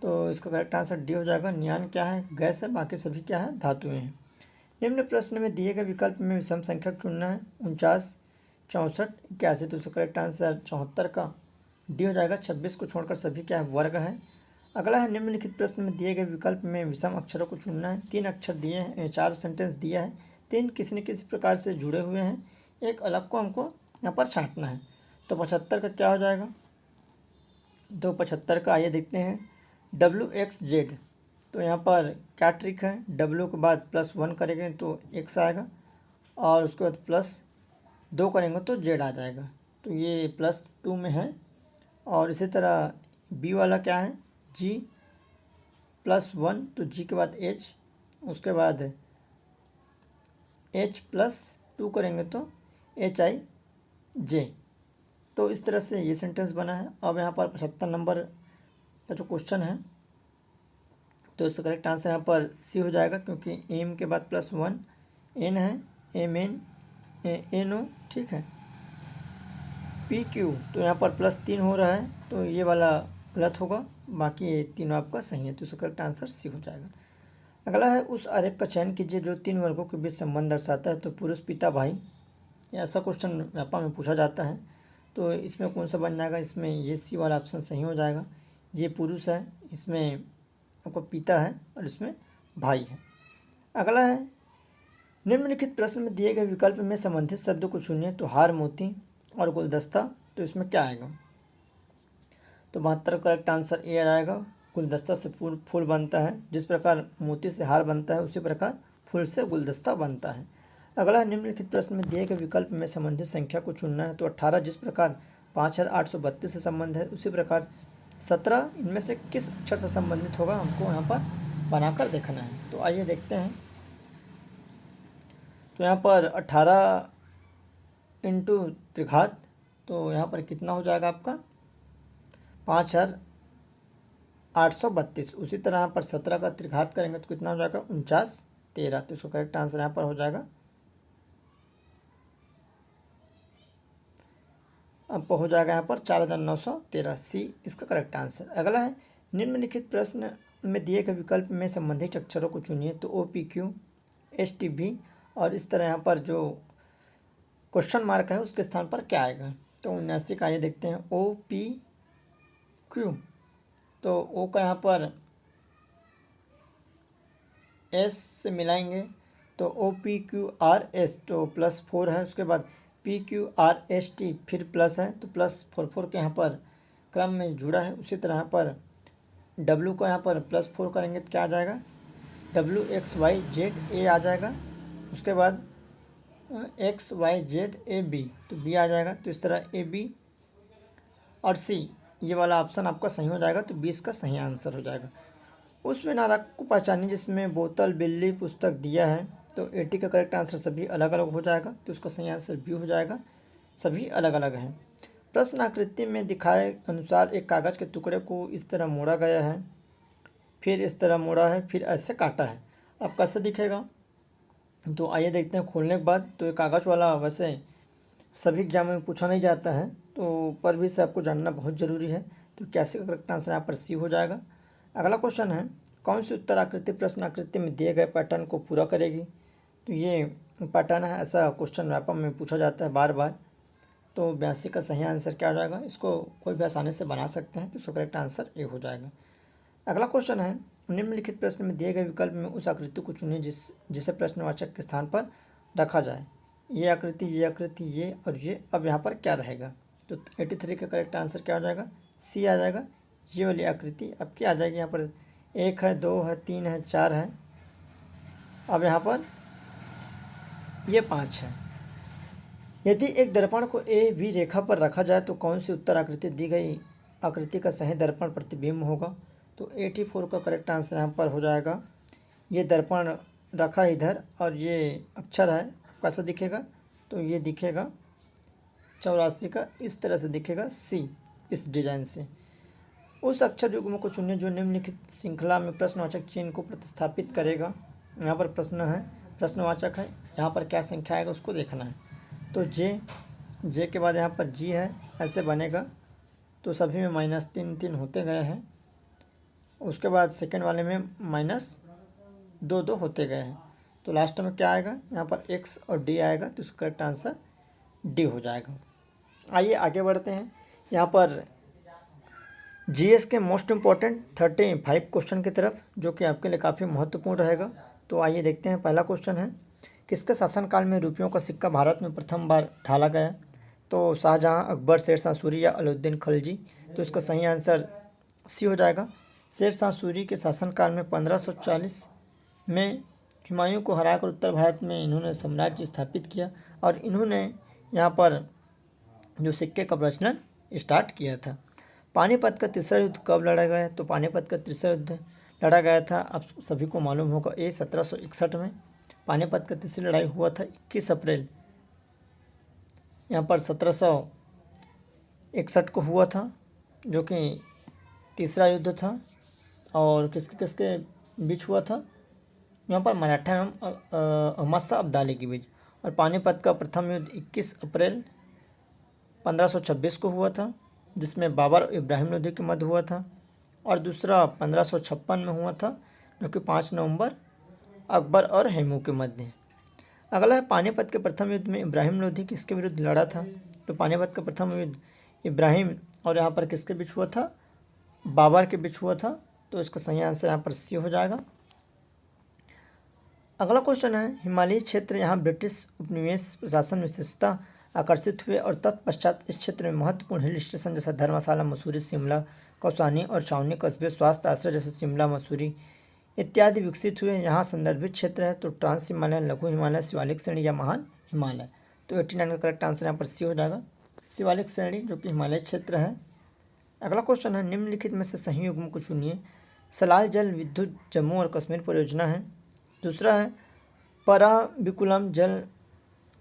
तो इसका करेक्ट आंसर डी हो जाएगा। नियान क्या है, गैस है, बाकी सभी क्या है, धातुएं हैं। निम्न प्रश्न में दिए गए विकल्प में विषम संख्या चुनना है। 49 64 81, तो इसका करेक्ट आंसर 74 का डी हो जाएगा। 26 को छोड़कर सभी क्या है, वर्ग है। अगला है, निम्नलिखित प्रश्न में दिए गए विकल्प में विषम अक्षरों को चुनना है। 3 अक्षर दिए हैं, 4 सेंटेंस दिया है, तीन किसी न किसी प्रकार से जुड़े हुए हैं, एक अलग को हमको यहाँ पर छांटना है। तो 75 का क्या हो जाएगा, तो 75 का आइए देखते हैं WXZ। तो यहाँ पर क्या ट्रिक है, W के बाद +1 करेंगे तो X आएगा और उसके बाद +2 करेंगे तो Z आ जाएगा। तो ये +2 में है। और इसी तरह B वाला क्या है, G +1 तो G के बाद H, उसके बाद H +2 करेंगे तो HIJ। तो इस तरह से ये सेंटेंस बना है। अब यहाँ पर 75 नंबर का जो क्वेश्चन है तो इसका करेक्ट आंसर यहाँ पर सी हो जाएगा, क्योंकि एम के बाद +1 एन है, MN NO, ठीक है। PQ तो यहाँ पर +3 हो रहा है, तो ये वाला गलत होगा, बाकी ये तीनों आपका सही है। तो इसका करेक्ट आंसर सी हो जाएगा। अगला है उस आरेख का चयन कीजिए जो 3 वर्गों के बीच संबंध दर्शाता है। तो पुरुष पिता भाई, ऐसा क्वेश्चन व्यापा में पूछा जाता है। तो इसमें कौन सा बन जाएगा, इसमें ये सी वाला ऑप्शन सही हो जाएगा। ये पुरुष है, इसमें आपका पिता है और इसमें भाई है। अगला है निम्नलिखित प्रश्न में दिए गए विकल्प में संबंधित शब्द को चुनिए। तो हार, मोती और गुलदस्ता, तो इसमें क्या आएगा, तो 72 करेक्ट आंसर ए आ जाएगा। गुलदस्ता से फूल बनता है, जिस प्रकार मोती से हार बनता है उसी प्रकार फूल से गुलदस्ता बनता है। अगला निम्नलिखित प्रश्न में दिए गए विकल्प में संबंधित संख्या को चुनना है। तो 18 जिस प्रकार 5832 से संबंध है उसी प्रकार 17 इनमें से किस अक्षर से संबंधित होगा, हमको यहाँ पर बनाकर देखना है। तो आइए देखते हैं। तो यहाँ पर 18 इंटू त्रिघात, तो यहाँ पर कितना हो जाएगा आपका 5832। उसी तरह यहाँ पर 17 का त्रिघात करेंगे तो कितना हो जाएगा 49 13। तो इसका करेक्ट आंसर यहाँ पर हो जाएगा, अब हो जाएगा यहाँ पर 4913, सी इसका करेक्ट आंसर। अगला है निम्नलिखित प्रश्न में दिए गए विकल्प में संबंधित अक्षरों को चुनिए। तो OPQ STV और इस तरह यहाँ पर जो क्वेश्चन मार्क है उसके स्थान पर क्या आएगा। तो 79 का ये देखते हैं OPQ। तो O का यहाँ पर S से मिलाएंगे तो OPQRS, तो +4 है। उसके बाद PQRST फिर प्लस है, तो +4 के यहाँ पर क्रम में जुड़ा है। उसी तरह यहाँ पर W को यहाँ पर +4 करेंगे तो क्या आ जाएगा WXYZA आ जाएगा। उसके बाद XYZAB, तो B आ जाएगा। तो इस तरह AB और C ये वाला ऑप्शन आपका सही हो जाएगा। तो 20 का सही आंसर हो जाएगा। उसमें नारक को पहचानिए जिसमें बोतल, बिल्ली, पुस्तक, दिया है। तो 80 का करेक्ट आंसर सभी अलग अलग हो जाएगा। तो उसका सही आंसर बी हो जाएगा, सभी अलग अलग हैं। प्रश्न आकृति में दिखाए अनुसार एक कागज़ के टुकड़े को इस तरह मोड़ा गया है, फिर इस तरह मोड़ा है, फिर ऐसे काटा है। अब कैसे दिखेगा, तो आइए देखते हैं खोलने के बाद। तो ये कागज़ वाला वैसे सभी एग्जाम में पूछा नहीं जाता है, तो पर भी से आपको जानना बहुत ज़रूरी है। तो कैसे का करेक्ट आंसर यहाँ पर सी हो जाएगा। अगला क्वेश्चन है कौन सी उत्तर आकृति प्रश्न आकृति में दिए गए पैटर्न को पूरा करेगी। तो ये पैटर्न है, ऐसा क्वेश्चन व्यापक में पूछा जाता है बार बार। तो 82 का सही आंसर क्या हो जाएगा, इसको कोई भी आसानी से बना सकते हैं। तो इसका करेक्ट आंसर ए हो जाएगा। अगला क्वेश्चन है निम्नलिखित प्रश्न में दिए गए विकल्प में उस आकृति को चुनिए जिसे प्रश्नवाचक के स्थान पर रखा जाए। ये आकृति, ये आकृति, ये और ये। अब यहाँ पर क्या रहेगा, तो 83 का करेक्ट आंसर क्या हो जाएगा, सी आ जाएगा। ये वाली आकृति अब क्या आ जाएगी, यहाँ पर 1 है, 2 है, 3 है, 4 है। अब यहाँ पर ये 5 है। यदि एक दर्पण को AB रेखा पर रखा जाए तो कौन सी उत्तर आकृति दी गई आकृति का सही दर्पण प्रतिबिंब होगा। तो 84 का करेक्ट आंसर यहाँ पर हो जाएगा। ये दर्पण रखा इधर और ये अक्षर है, कैसा दिखेगा, तो ये दिखेगा 84 का इस तरह से दिखेगा, सी इस डिजाइन से। उस अक्षर युग्म को चुनिए जो निम्नलिखित श्रृंखला में प्रश्नवाचक चिन्ह को प्रतिस्थापित करेगा। यहाँ पर प्रश्न है, प्रश्नवाचक है, यहाँ पर क्या संख्या आएगा उसको देखना है। तो जे के बाद यहाँ पर जी है, ऐसे बनेगा। तो सभी में -3 होते गए हैं। उसके बाद सेकंड वाले में -2 होते गए हैं। तो लास्ट में क्या आएगा, यहाँ पर एक्स और डी आएगा। तो इसका करेक्ट आंसर डी हो जाएगा। आइए आगे बढ़ते हैं। यहाँ पर जीएस के मोस्ट इम्पॉर्टेंट 35 क्वेश्चन की तरफ, जो कि आपके लिए काफ़ी महत्वपूर्ण रहेगा। तो आइए देखते हैं। पहला क्वेश्चन है किसके शासनकाल में रुपयों का सिक्का भारत में प्रथम बार ढाला गया? तो शाहजहां, अकबर, शेरशाह सूरी या अलाउद्दीन खिलजी। तो इसका सही आंसर सी हो जाएगा। शेरशाह सूरी के शासनकाल में 1540 में हुमायूं को हराकर उत्तर भारत में इन्होंने साम्राज्य स्थापित किया और इन्होंने यहाँ पर जो सिक्के का प्रचलन स्टार्ट किया था। पानीपत का तीसरा युद्ध कब लड़ा गया? तो पानीपत का तीसरा युद्ध लड़ा गया था, आप सभी को मालूम होगा, 1761 में पानीपत का तीसरी लड़ाई हुआ था। 21 अप्रैल यहाँ पर 1761 को हुआ था, जो कि तीसरा युद्ध था। और किसके किसके बीच हुआ था? यहाँ पर मराठा एवं अहमद शाह अब्दाली के बीच। और पानीपत का प्रथम युद्ध 21 अप्रैल 1526 को हुआ था, जिसमें बाबर और इब्राहिम लोधी के मध्य हुआ था। और दूसरा 1556 में हुआ था, जो कि 5 नवंबर अकबर और हेमू के मध्य। अगला है, पानीपत के प्रथम युद्ध में इब्राहिम लोधी किसके विरुद्ध लड़ा था? तो पानीपत का प्रथम युद्ध इब्राहिम और यहाँ पर किसके बीच हुआ था? बाबर के बीच हुआ था। तो इसका सही आंसर यहाँ पर सी हो जाएगा। अगला क्वेश्चन है, हिमालयी क्षेत्र यहाँ ब्रिटिश उपनिवेश प्रशासन विशेषता आकर्षित हुए और तत्पश्चात इस क्षेत्र में महत्वपूर्ण हिल स्टेशन जैसा धर्मशाला, मसूरी, शिमला, कौसानी और छावनी कस्बे, स्वास्थ्य आश्रय जैसे शिमला, मसूरी इत्यादि विकसित हुए। यहाँ संदर्भित क्षेत्र है तो ट्रांस हिमालय, लघु हिमालय, शिवालिक श्रेणी या महान हिमालय। तो 89 का करेक्ट आंसर यहाँ पर सी हो जाएगा, शिवालिक श्रेणी, जो कि हिमालय क्षेत्र है। अगला क्वेश्चन है, निम्नलिखित में से सही युग्म को चुनिए। सलाल जल विद्युत जम्मू और कश्मीर परियोजना है। दूसरा है, पराबिकुलम जल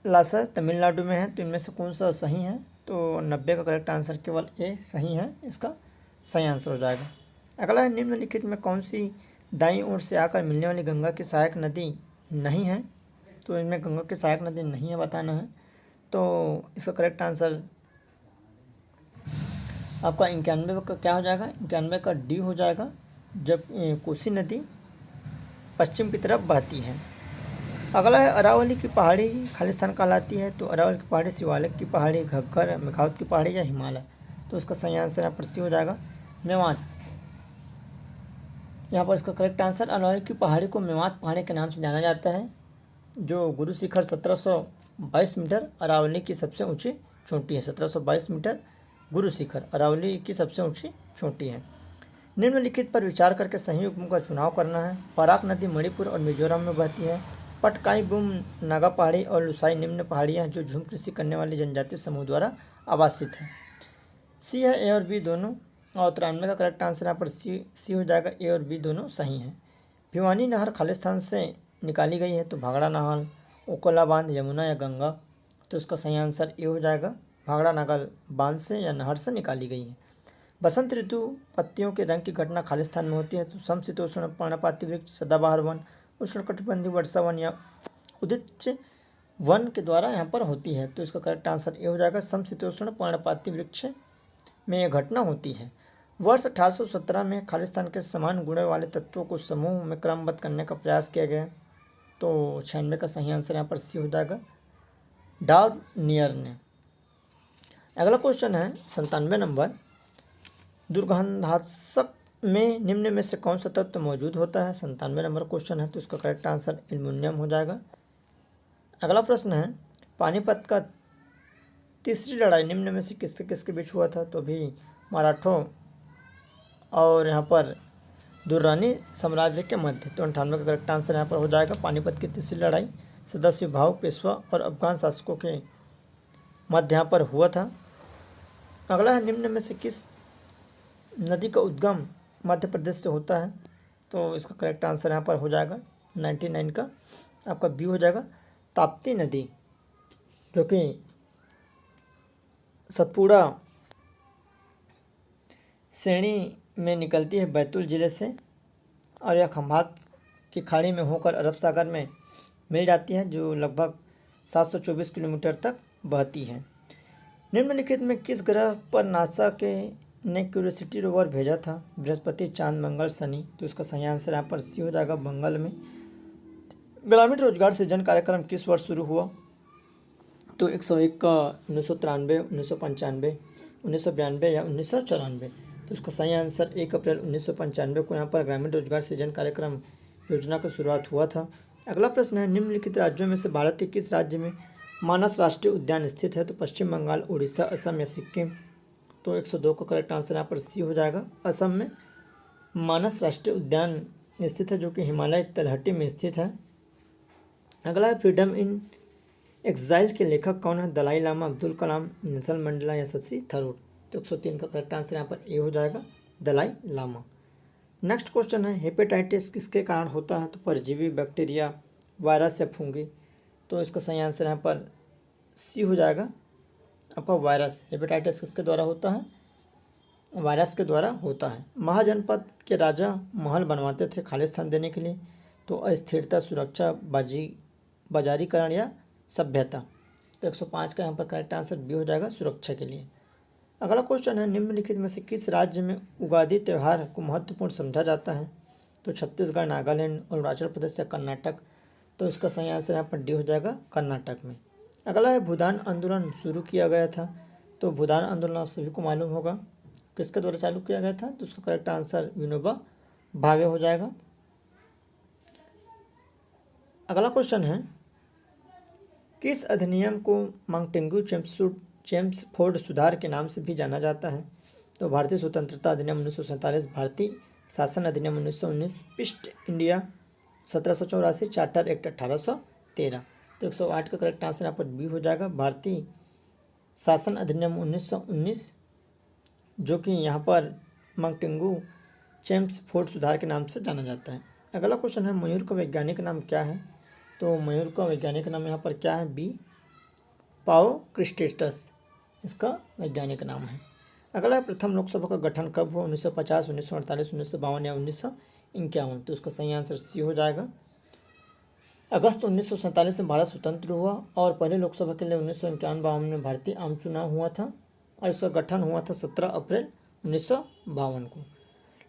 लासर तमिलनाडु में है। तो इनमें से कौन सा सही है? तो 90 का करेक्ट आंसर केवल ए सही है, इसका सही आंसर हो जाएगा। अगला है, निम्नलिखित में कौन सी दाईं ओर से आकर मिलने वाली गंगा की सहायक नदी नहीं है? तो इनमें गंगा की सहायक नदी नहीं है, बताना है। तो इसका करेक्ट आंसर आपका 91 का क्या हो जाएगा? 91 का डी हो जाएगा, जब कोसी नदी पश्चिम की तरफ बहती है। अगला है, अरावली की पहाड़ी खालिस्तान कहलाती है। तो अरावली की पहाड़ी, शिवालिक की पहाड़ी, घग्गर, मेघावत की पहाड़ी या हिमालय। तो इसका सही आंसर यहाँ पर सी हो जाएगा, मेवात। यहाँ पर इसका करेक्ट आंसर, अरावली की पहाड़ी को मेवात पहाड़ी के नाम से जाना जाता है, जो गुरु शिखर 1722 मीटर अरावली की सबसे ऊंची चोटी है। 1722 मीटर गुरु शिखर अरावली की सबसे ऊंची चोटी है। निम्नलिखित पर विचार करके सही युग्म का चुनाव करना है। पराक नदी मणिपुर और मिजोरम में बहती है। पटकाई बुम नागा पहाड़ी और लुसाई निम्न पहाड़ियाँ जो झूम कृषि करने वाली जनजातीय समूह द्वारा आवासित है। सी है, ए और बी दोनों। और 93 का करेक्ट आंसर यहाँ पर सी हो जाएगा, ए और बी दोनों सही हैं। भिवानी नहर खालिस्तान से निकाली गई है। तो भागड़ा नहर, ओकोला बांध, यमुना या गंगा। तो इसका सही आंसर ए हो जाएगा, भागड़ा नागल बांध से या नहर से निकाली गई है। बसंत ऋतु पत्तियों के रंग की घटना खालिस्तान में होती है। तो समशीतोष्ण पर्णपाती वृक्ष, सदाबहार वन, उष्णकटिबंधीय वर्षा वन या उदिच्य वन के द्वारा यहाँ पर होती है। तो इसका करेक्ट आंसर ये हो जाएगा, समशीतोष्ण पर्णपाती वृक्ष में यह घटना होती है। वर्ष 1817 में खालिस्तान के समान गुणों वाले तत्वों को समूह में क्रमबद्ध करने का प्रयास किया गया। तो 96 का सही आंसर यहाँ पर सी हो जाएगा, डार्नियर ने। अगला क्वेश्चन है 97 नंबर, दुर्गंधाशक में निम्न में से कौन सा तत्व मौजूद होता है? 97 नंबर क्वेश्चन है, तो इसका करेक्ट आंसर एल्युमिनियम हो जाएगा। अगला प्रश्न है, पानीपत का तीसरी लड़ाई निम्न में से किसके किसके बीच हुआ था? तो अभी मराठों और यहाँ पर दुर्रानी साम्राज्य के मध्य। तो 98 का करेक्ट आंसर यहाँ पर हो जाएगा, पानीपत की तीसरी लड़ाई सदस्य भाव, पेशवा और अफगान शासकों के मध्य यहाँ पर हुआ था। अगला है, निम्न में से किस नदी का उद्गम मध्य प्रदेश से होता है? तो इसका करेक्ट आंसर यहाँ पर हो जाएगा 99 का आपका बी हो जाएगा, ताप्ती नदी, जो कि सतपुड़ा श्रेणी में निकलती है बैतूल जिले से, और यह खंभात की खाड़ी में होकर अरब सागर में मिल जाती है, जो लगभग 724 किलोमीटर तक बहती है। निम्नलिखित में किस ग्रह पर नासा के ने क्यूरियोसिटी रोवर भेजा था? बृहस्पति, चांद, मंगल, शनि। तो इसका सही आंसर यहाँ पर सी हो जाएगा, मंगल में। ग्रामीण रोजगार सृजन कार्यक्रम किस वर्ष शुरू हुआ? तो 101 का 1993, 1995, 1992 या 1994। तो इसका सही आंसर 1 अप्रैल 1995 को यहाँ पर ग्रामीण रोजगार सृजन कार्यक्रम योजना की शुरुआत हुआ था। अगला प्रश्न है, निम्नलिखित राज्यों में से भारत के किस राज्य में मानस राष्ट्रीय उद्यान स्थित है? तो पश्चिम बंगाल, उड़ीसा, असम या सिक्किम। तो 102 का करेक्ट आंसर यहाँ पर सी हो जाएगा। असम में मानस राष्ट्रीय उद्यान स्थित है, जो कि हिमालय तलहटी में स्थित है। अगला है, फ्रीडम इन एक्साइल के लेखक कौन है? दलाई लामा, अब्दुल कलाम, नेल्सन मंडेला या शशि थरूर। तो 103 का करेक्ट आंसर यहाँ पर ए हो जाएगा, दलाई लामा। नेक्स्ट क्वेश्चन है, हेपेटाइटिस किसके कारण होता है? तो परजीवी, बैक्टीरिया, वायरस या फंगी। तो इसका सही आंसर यहाँ पर सी हो जाएगा आपका वायरस। हेपेटाइटिस किसके द्वारा होता है? वायरस के द्वारा होता है। महाजनपद के राजा महल बनवाते थे खालिस्तान देने के लिए। तो अस्थिरता, सुरक्षा, बाजारीकरण या सभ्यता। तो 105 का यहाँ पर करेक्ट आंसर बी हो जाएगा, सुरक्षा के लिए। अगला क्वेश्चन है, निम्नलिखित में से किस राज्य में उगादी त्यौहार को महत्वपूर्ण समझा जाता है? तो छत्तीसगढ़, नागालैंड, अरुणाचल प्रदेश या कर्नाटक। तो इसका सही आंसर यहाँ पर डी हो जाएगा, कर्नाटक में। अगला है, भूदान आंदोलन शुरू किया गया था। तो भूदान आंदोलन आप सभी को मालूम होगा किसके द्वारा चालू किया गया था? तो उसका करेक्ट आंसर विनोबा भावे हो जाएगा। अगला क्वेश्चन है, किस अधिनियम को मांगटेंगू चेम्सफोर्ड सुधार के नाम से भी जाना जाता है? तो भारतीय स्वतंत्रता अधिनियम 1947, भारतीय शासन अधिनियम 1919, ईस्ट इंडिया 1784, चार्टर एक्ट 1813। तो 108 का करेक्ट आंसर यहाँ पर बी हो जाएगा, भारतीय शासन अधिनियम 1919, जो कि यहाँ पर मांगटेंगू चेम्सफोर्ड सुधार के नाम से जाना जाता है। अगला क्वेश्चन है, मयूर का वैज्ञानिक नाम क्या है? तो मयूर का वैज्ञानिक नाम यहाँ पर क्या है? बी, पाओक्रिस्टेटस इसका वैज्ञानिक नाम है। अगला है, प्रथम लोकसभा का गठन कब हुआ? 1950, 1948, 1952 या 1951। तो उसका सही आंसर सी हो जाएगा। अगस्त 1947 में भारत स्वतंत्र हुआ और पहले लोकसभा के लिए 1951 में भारतीय आम चुनाव हुआ था और इसका गठन हुआ था 17 अप्रैल 1952 को।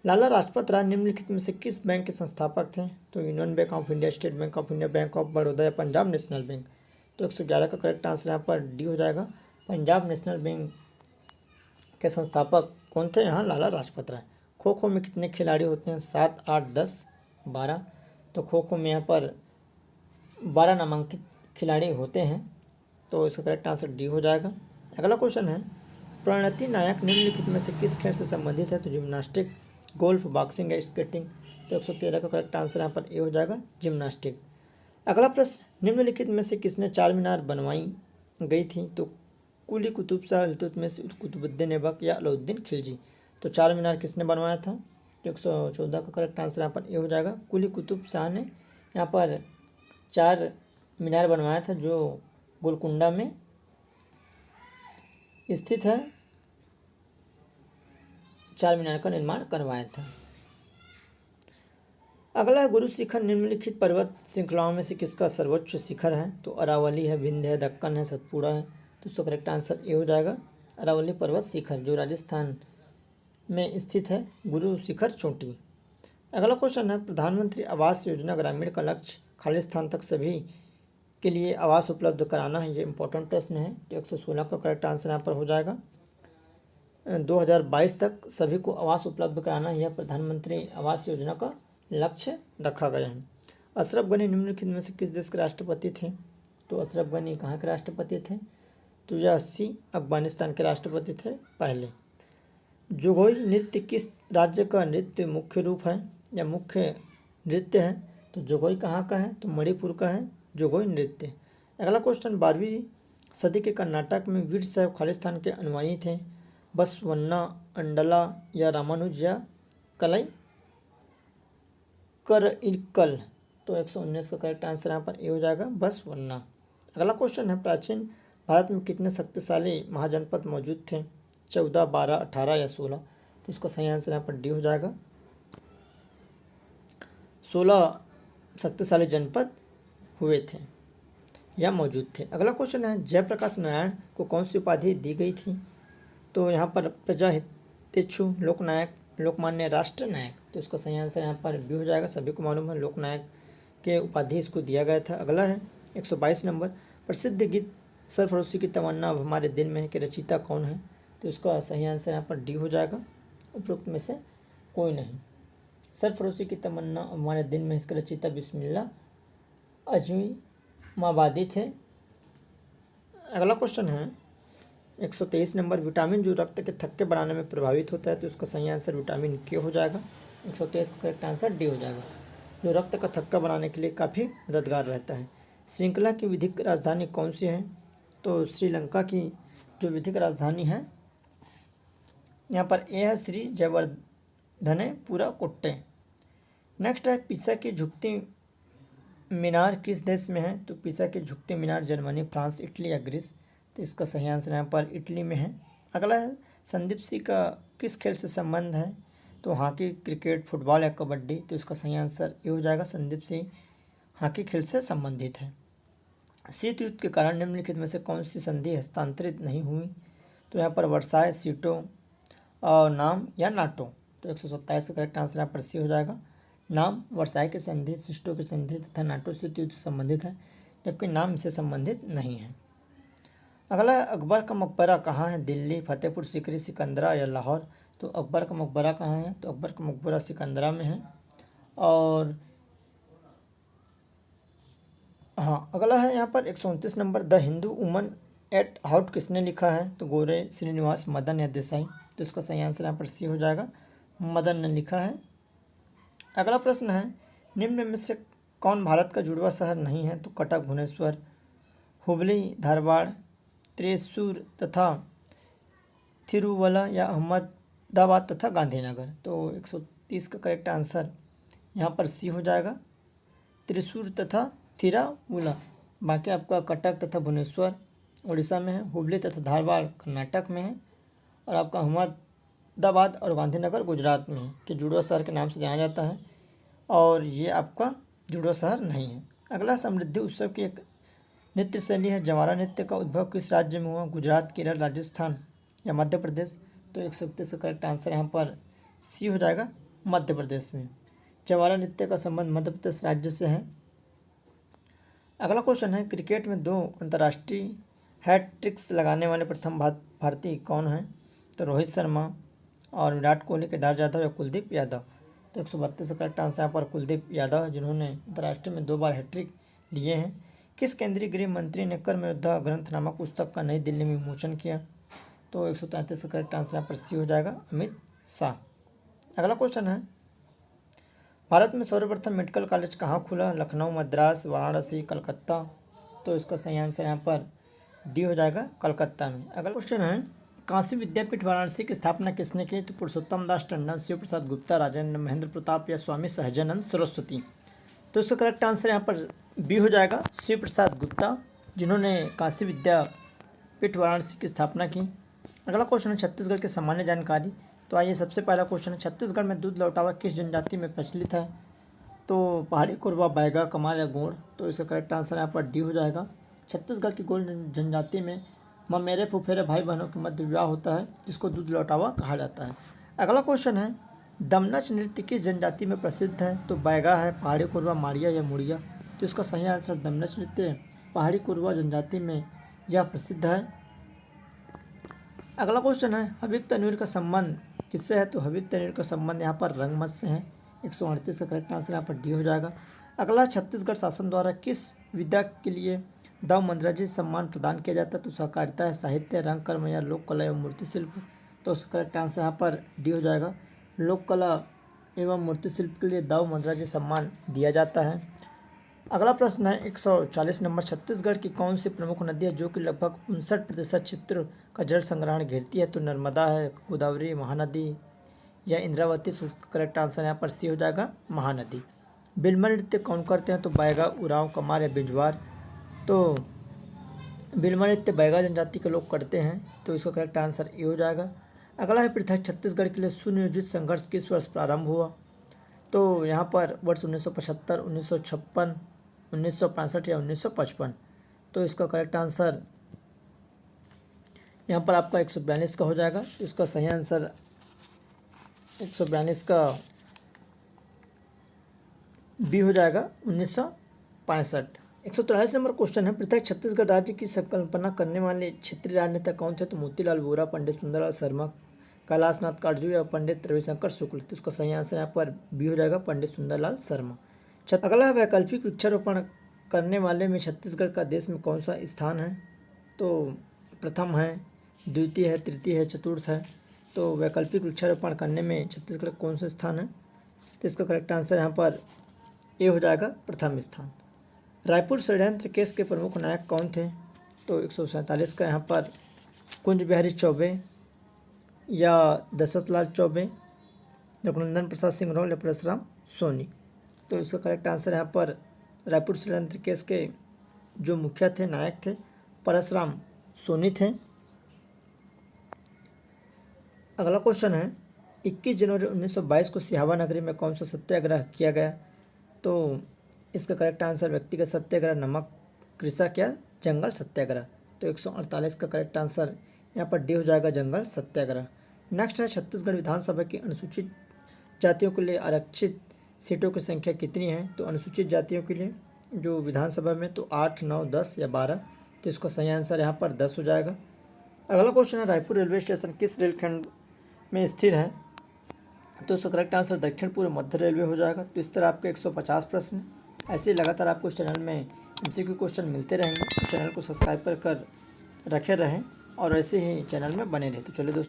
लाला लाजपत राय निम्नलिखित में से किस बैंक के संस्थापक थे? तो union bank of India, state bank of India, bank of Baroda या पंजाब नेशनल बैंक। तो 111 का करेक्ट आंसर यहाँ पर डी हो जाएगा, पंजाब नेशनल बैंक के संस्थापक कौन थे? यहाँ लाला लाजपत राय। खो खो में कितने खिलाड़ी होते हैं? 7, 8, 10, 12। तो खो खो में यहाँ पर 12 नामांकित खिलाड़ी होते हैं। तो इसका करेक्ट आंसर डी हो जाएगा। अगला क्वेश्चन है, प्रणति नायक निम्नलिखित में से किस खेल से संबंधित है? तो जिम्नास्टिक, गोल्फ, बॉक्सिंग या स्केटिंग। तो 113 का करेक्ट आंसर यहाँ पर ए हो जाएगा, जिम्नास्टिक। अगला प्रश्न, निम्नलिखित में से किसने चार मीनार बनवाई गई थी? तो कुली कुतुब शाह, इल्तुतमिश, कुतुबुद्दीन ऐबक या अलाउद्दीन खिलजी। तो चार मीनार किसने बनवाया था? तो 114 का करेक्ट आंसर यहाँ पर ए हो जाएगा, कुली कुतुब शाह ने यहाँ पर चार मीनार बनवाया था, जो गोलकुंडा में स्थित है। चार मीनार का निर्माण करवाया था। अगला है, गुरु शिखर निम्नलिखित पर्वत श्रृंखलाओं में से किसका सर्वोच्च शिखर है? तो अरावली है, विंध्य है, दक्कन है, सतपुड़ा है। तो इसका करेक्ट आंसर ए हो जाएगा, अरावली पर्वत शिखर, जो राजस्थान में स्थित है, गुरु शिखर चोटी। अगला क्वेश्चन है, प्रधानमंत्री आवास योजना ग्रामीण का लक्ष्य खालिस्तान तक सभी के लिए आवास उपलब्ध कराना है। ये इंपॉर्टेंट प्रश्न है। तो 116 का करेक्ट आंसर यहाँ पर हो जाएगा, 2022 तक सभी को आवास उपलब्ध कराना यह प्रधानमंत्री आवास योजना का लक्ष्य रखा गया है। अशरफ गनी निम्नलिखित में से किस देश के राष्ट्रपति थे? तो अशरफ गनी कहाँ के राष्ट्रपति थे? तो यह 80 अफगानिस्तान के राष्ट्रपति थे पहले। जोगोई नृत्य किस राज्य का नृत्य मुख्य रूप है या मुख्य नृत्य है? तो जोगोई कहाँ का है? तो मणिपुर का है जोगोई नृत्य। अगला क्वेश्चन, 12वीं सदी के कर्नाटक में वीर शैव खालिस्तान के अनुयायी थे। बसवन्ना, अंडला या रामानुज या कलाई कर इक्कल। तो 119 का करेक्ट आंसर यहाँ पर ए हो जाएगा, बसवन्ना। अगला क्वेश्चन है, प्राचीन भारत में कितने शक्तिशाली महाजनपद मौजूद थे? 14, 12, 18 या 16। तो इसका सही आंसर यहाँ पर डी हो जाएगा, 16 शक्तिशाली जनपद हुए थे या मौजूद थे। अगला क्वेश्चन है, जयप्रकाश नारायण को कौन सी उपाधि दी गई थी? तो यहाँ पर प्रजाहितेच्छु, लोकनायक, लोकमान्य, राष्ट्र नायक। तो इसका सही आंसर यहाँ पर बी हो जाएगा, सभी को मालूम है लोकनायक के उपाधि इसको दिया गया था। अगला है 122 नंबर, प्रसिद्ध गीत सरफरोशी की तमन्ना अब हमारे दिल में है के रचयिता कौन है? तो इसका सही आंसर यहाँ पर डी हो जाएगा, उपरोक्त में से कोई नहीं। सरफरोशी की तमन्ना अब हमारे दिल में, इसके रचयिता बिस्मिल्लाह अज़ीमाबादी थे। अगला क्वेश्चन है 123 नंबर, विटामिन जो रक्त के थक्के बनाने में प्रभावित होता है तो इसका सही आंसर विटामिन के हो जाएगा। 123 का करेक्ट आंसर डी हो जाएगा, जो रक्त का थक्का बनाने के लिए काफ़ी मददगार रहता है। श्रृंखला की विधिक राजधानी कौन सी है? तो श्रीलंका की जो विधिक राजधानी है यहाँ पर ए है श्री जयवर्धनेपुरा कोट्टे। नेक्स्ट है पिसा की झुकती मीनार किस देश में है? तो पिसा की झुकती मीनार जर्मनी, फ्रांस, इटली या ग्रीस। तो इसका सही आंसर यहाँ पर इटली में है। अगला है संदीप सिंह का किस खेल से संबंध है? तो हॉकी, क्रिकेट, फुटबॉल या कबड्डी। तो इसका सही आंसर ये हो जाएगा, संदीप सिंह हॉकी खेल से संबंधित है। शीत युद्ध के कारण निम्नलिखित में से कौन सी संधि हस्तांतरित नहीं हुई? तो यहाँ पर वर्साय, सीटों और नाम या नाटो। तो 127 का करेक्ट आंसर यहाँ पर सी हो जाएगा। नाम वर्साय की संधि, सिस्टो की संधि तथा नाटो शीत युद्ध से संबंधित है, जबकि नाम से संबंधित नहीं है। अगला है अकबर का मकबरा कहाँ है? दिल्ली, फतेहपुर सीकरी, सिकंदरा या लाहौर। तो अकबर का मकबरा कहाँ है? तो अकबर का मकबरा सिकंदरा में है। और हाँ, अगला है यहाँ पर 129 number, the Hindu woman at home किसने लिखा है? तो गोरे, श्रीनिवास, मदन या देसाई। तो इसका सही आंसर यहाँ पर सी हो जाएगा, मदन ने लिखा है। अगला प्रश्न है निम्न में से कौन भारत का जुड़वा शहर नहीं है? तो कटक, भुवनेश्वर, हुबली, धारवाड़, त्रिशूर तथा थिरुवल्ला या अहमदाबाद तथा गांधीनगर। तो 130 का करेक्ट आंसर यहाँ पर सी हो जाएगा, त्रिशूर तथा थिरुवल्ला। बाकी आपका कटक तथा भुवनेश्वर उड़ीसा में है, हुबली तथा धारवाड़ कर्नाटक में है, और आपका अहमदाबाद और गांधीनगर गुजरात में है, कि जुड़वा शहर के नाम से जाना जाता है, और ये आपका जुड़वा शहर नहीं है। अगला समृद्धि उत्सव की एक नृत्य शैली है जवारा नृत्य का उद्भव किस राज्य में हुआ? गुजरात, केरल, राजस्थान या मध्य प्रदेश। तो 131 का करेक्ट आंसर यहाँ पर सी हो जाएगा, मध्य प्रदेश में। जवारा नृत्य का संबंध मध्य प्रदेश राज्य से है। अगला क्वेश्चन है क्रिकेट में 2 अंतर्राष्ट्रीय हैट्रिक्स लगाने वाले प्रथम भारतीय कौन है? तो रोहित शर्मा और विराट कोहली, केदार जाधव या कुलदीप यादव। तो 132 का करेक्ट आंसर यहाँ पर कुलदीप यादव है, जिन्होंने अंतर्राष्ट्रीय में 2 बार हैट्रिक लिए हैं। किस केंद्रीय गृह मंत्री ने कर्म योद्धा ग्रंथ नामक पुस्तक का नई दिल्ली में विमोचन किया? तो 133 का करेक्ट आंसर यहाँ पर सी हो जाएगा, अमित शाह। अगला क्वेश्चन है भारत में सर्वप्रथम मेडिकल कॉलेज कहाँ खुला? लखनऊ, मद्रास, वाराणसी, कलकत्ता। तो इसका सही आंसर यहाँ पर डी हो जाएगा, कलकत्ता में। अगला क्वेश्चन है काशी विद्यापीठ वाराणसी की स्थापना किसने की? तो पुरुषोत्तम दास टंडन, शिव प्रसाद गुप्ता, राजेंद्र महेंद्र प्रताप या स्वामी सहजानंद सरस्वती। तो इसका करेक्ट आंसर यहाँ पर बी हो जाएगा, शिव प्रसाद गुप्ता, जिन्होंने काशी विद्यापीठ वाराणसी की स्थापना की। अगला क्वेश्चन है छत्तीसगढ़ की सामान्य जानकारी। तो आइए सबसे पहला क्वेश्चन है छत्तीसगढ़ में दूध लौटावा किस जनजाति में प्रचलित है? तो पहाड़ी कोरवा, बैगा, कमार या गोंड। तो इसका करेक्ट आंसर यहाँ पर डी हो जाएगा। छत्तीसगढ़ की गोंड जनजाति में ममेरे फुफेरे भाई बहनों के मध्य विवाह होता है, जिसको दूध लौटावा कहा जाता है। अगला क्वेश्चन है दमनच नृत्य किस जनजाति में प्रसिद्ध है? तो बैगा है, पहाड़ी कोरवा, माड़िया या मुड़िया। तो इसका सही आंसर दमनच नृत्य पहाड़ी कोरवा जनजाति में यह प्रसिद्ध है। अगला क्वेश्चन है हबीब तनवीर का संबंध किससे है? तो हबीब तनवीर का संबंध यहाँ पर रंगमंच से है। 138 का करेक्ट आंसर यहाँ पर डी हो जाएगा। अगला छत्तीसगढ़ शासन द्वारा किस विधा के लिए दाव मंदराजी सम्मान प्रदान किया जाता है? तो सहकारिता है, साहित्य, रंग कर्म या लोक कला एवं मूर्ति शिल्प। तो उसका करेक्ट आंसर यहाँ पर डी हो जाएगा, लोक कला एवं मूर्ति शिल्प के लिए दाव मंदराजी सम्मान दिया जाता है। अगला प्रश्न है 140 नंबर, छत्तीसगढ़ की कौन सी प्रमुख नदी है जो कि लगभग 59% क्षेत्र का जल संग्रहण घेरती है? तो नर्मदा है, गोदावरी, महानदी या इंद्रावती। करेक्ट आंसर यहाँ पर सी हो जाएगा, महानदी। बिल्मा नृत्य कौन करते हैं? तो बैगा, उरांव, कमार या बिजवार। तो बिल्मा नृत्य बैगा जनजाति के लोग करते हैं, तो इसका करेक्ट आंसर ए हो जाएगा। अगला है पृथक छत्तीसगढ़ के लिए सुनियोजित संघर्ष किस वर्ष प्रारंभ हुआ? तो यहाँ पर वर्ष 1975, 1956, 1965 या 1955। तो इसका करेक्ट आंसर यहाँ पर आपका 142 का हो जाएगा। तो इसका सही आंसर 142 का बी हो जाएगा, 1965। 143 नंबर क्वेश्चन है पृथक छत्तीसगढ़ राज्य की संकल्पना करने वाले क्षेत्रीय राजनेता कौन थे? तो मोतीलाल वोरा, पंडित सुंदरलाल शर्मा, कैलाशनाथ काटजू या पंडित रविशंकर शुक्ल। तो इसका सही आंसर यहाँ पर बी हो जाएगा, पंडित सुंदरलाल शर्मा। अगला है वैकल्पिक वृक्षारोपण करने वाले में छत्तीसगढ़ का देश में कौन सा स्थान है? तो प्रथम है, द्वितीय है, तृतीय है, चतुर्थ है। तो वैकल्पिक वृक्षारोपण करने में छत्तीसगढ़ कौन सा स्थान है? तो इसका करेक्ट आंसर यहाँ पर ए हो जाएगा, प्रथम स्थान। रायपुर षड्यंत्र केस के प्रमुख नायक कौन थे? तो 147 का यहाँ पर कुंज बिहारी चौबे या दशरथ लाल चौबे, रघुनंदन प्रसाद सिंह राव या परशुराम सोनी। तो इसका करेक्ट आंसर यहाँ पर रायपुर षड्यंत्र केस के जो मुखिया थे, नायक थे, परशुराम सोनी थे। अगला क्वेश्चन है 21 जनवरी 1922 को सिहावा नगरी में कौन सा सत्याग्रह किया गया? तो इसका करेक्ट आंसर व्यक्तिगत सत्याग्रह, नमक कृषक या जंगल सत्याग्रह। तो 148 का करेक्ट आंसर यहाँ पर डी हो जाएगा, जंगल सत्याग्रह। नेक्स्ट है छत्तीसगढ़ विधानसभा की अनुसूचित जातियों के लिए आरक्षित सीटों की संख्या कितनी है? तो अनुसूचित जातियों के लिए जो विधानसभा में तो 8, 9, 10 या 12। तो इसका सही आंसर यहाँ पर 10 हो जाएगा। अगला क्वेश्चन है रायपुर रेलवे स्टेशन किस रेलखंड में स्थिर है? तो इसका करेक्ट आंसर दक्षिण पूर्व मध्य रेलवे हो जाएगा। तो इस तरह आपके 150 प्रश्न ऐसे लगातार आपको इस चैनल में MCQ क्वेश्चन मिलते रहेंगे। तो चैनल को सब्सक्राइब कर रखे रहें और ऐसे ही चैनल में बने रहें। तो चलिए दोस्तों।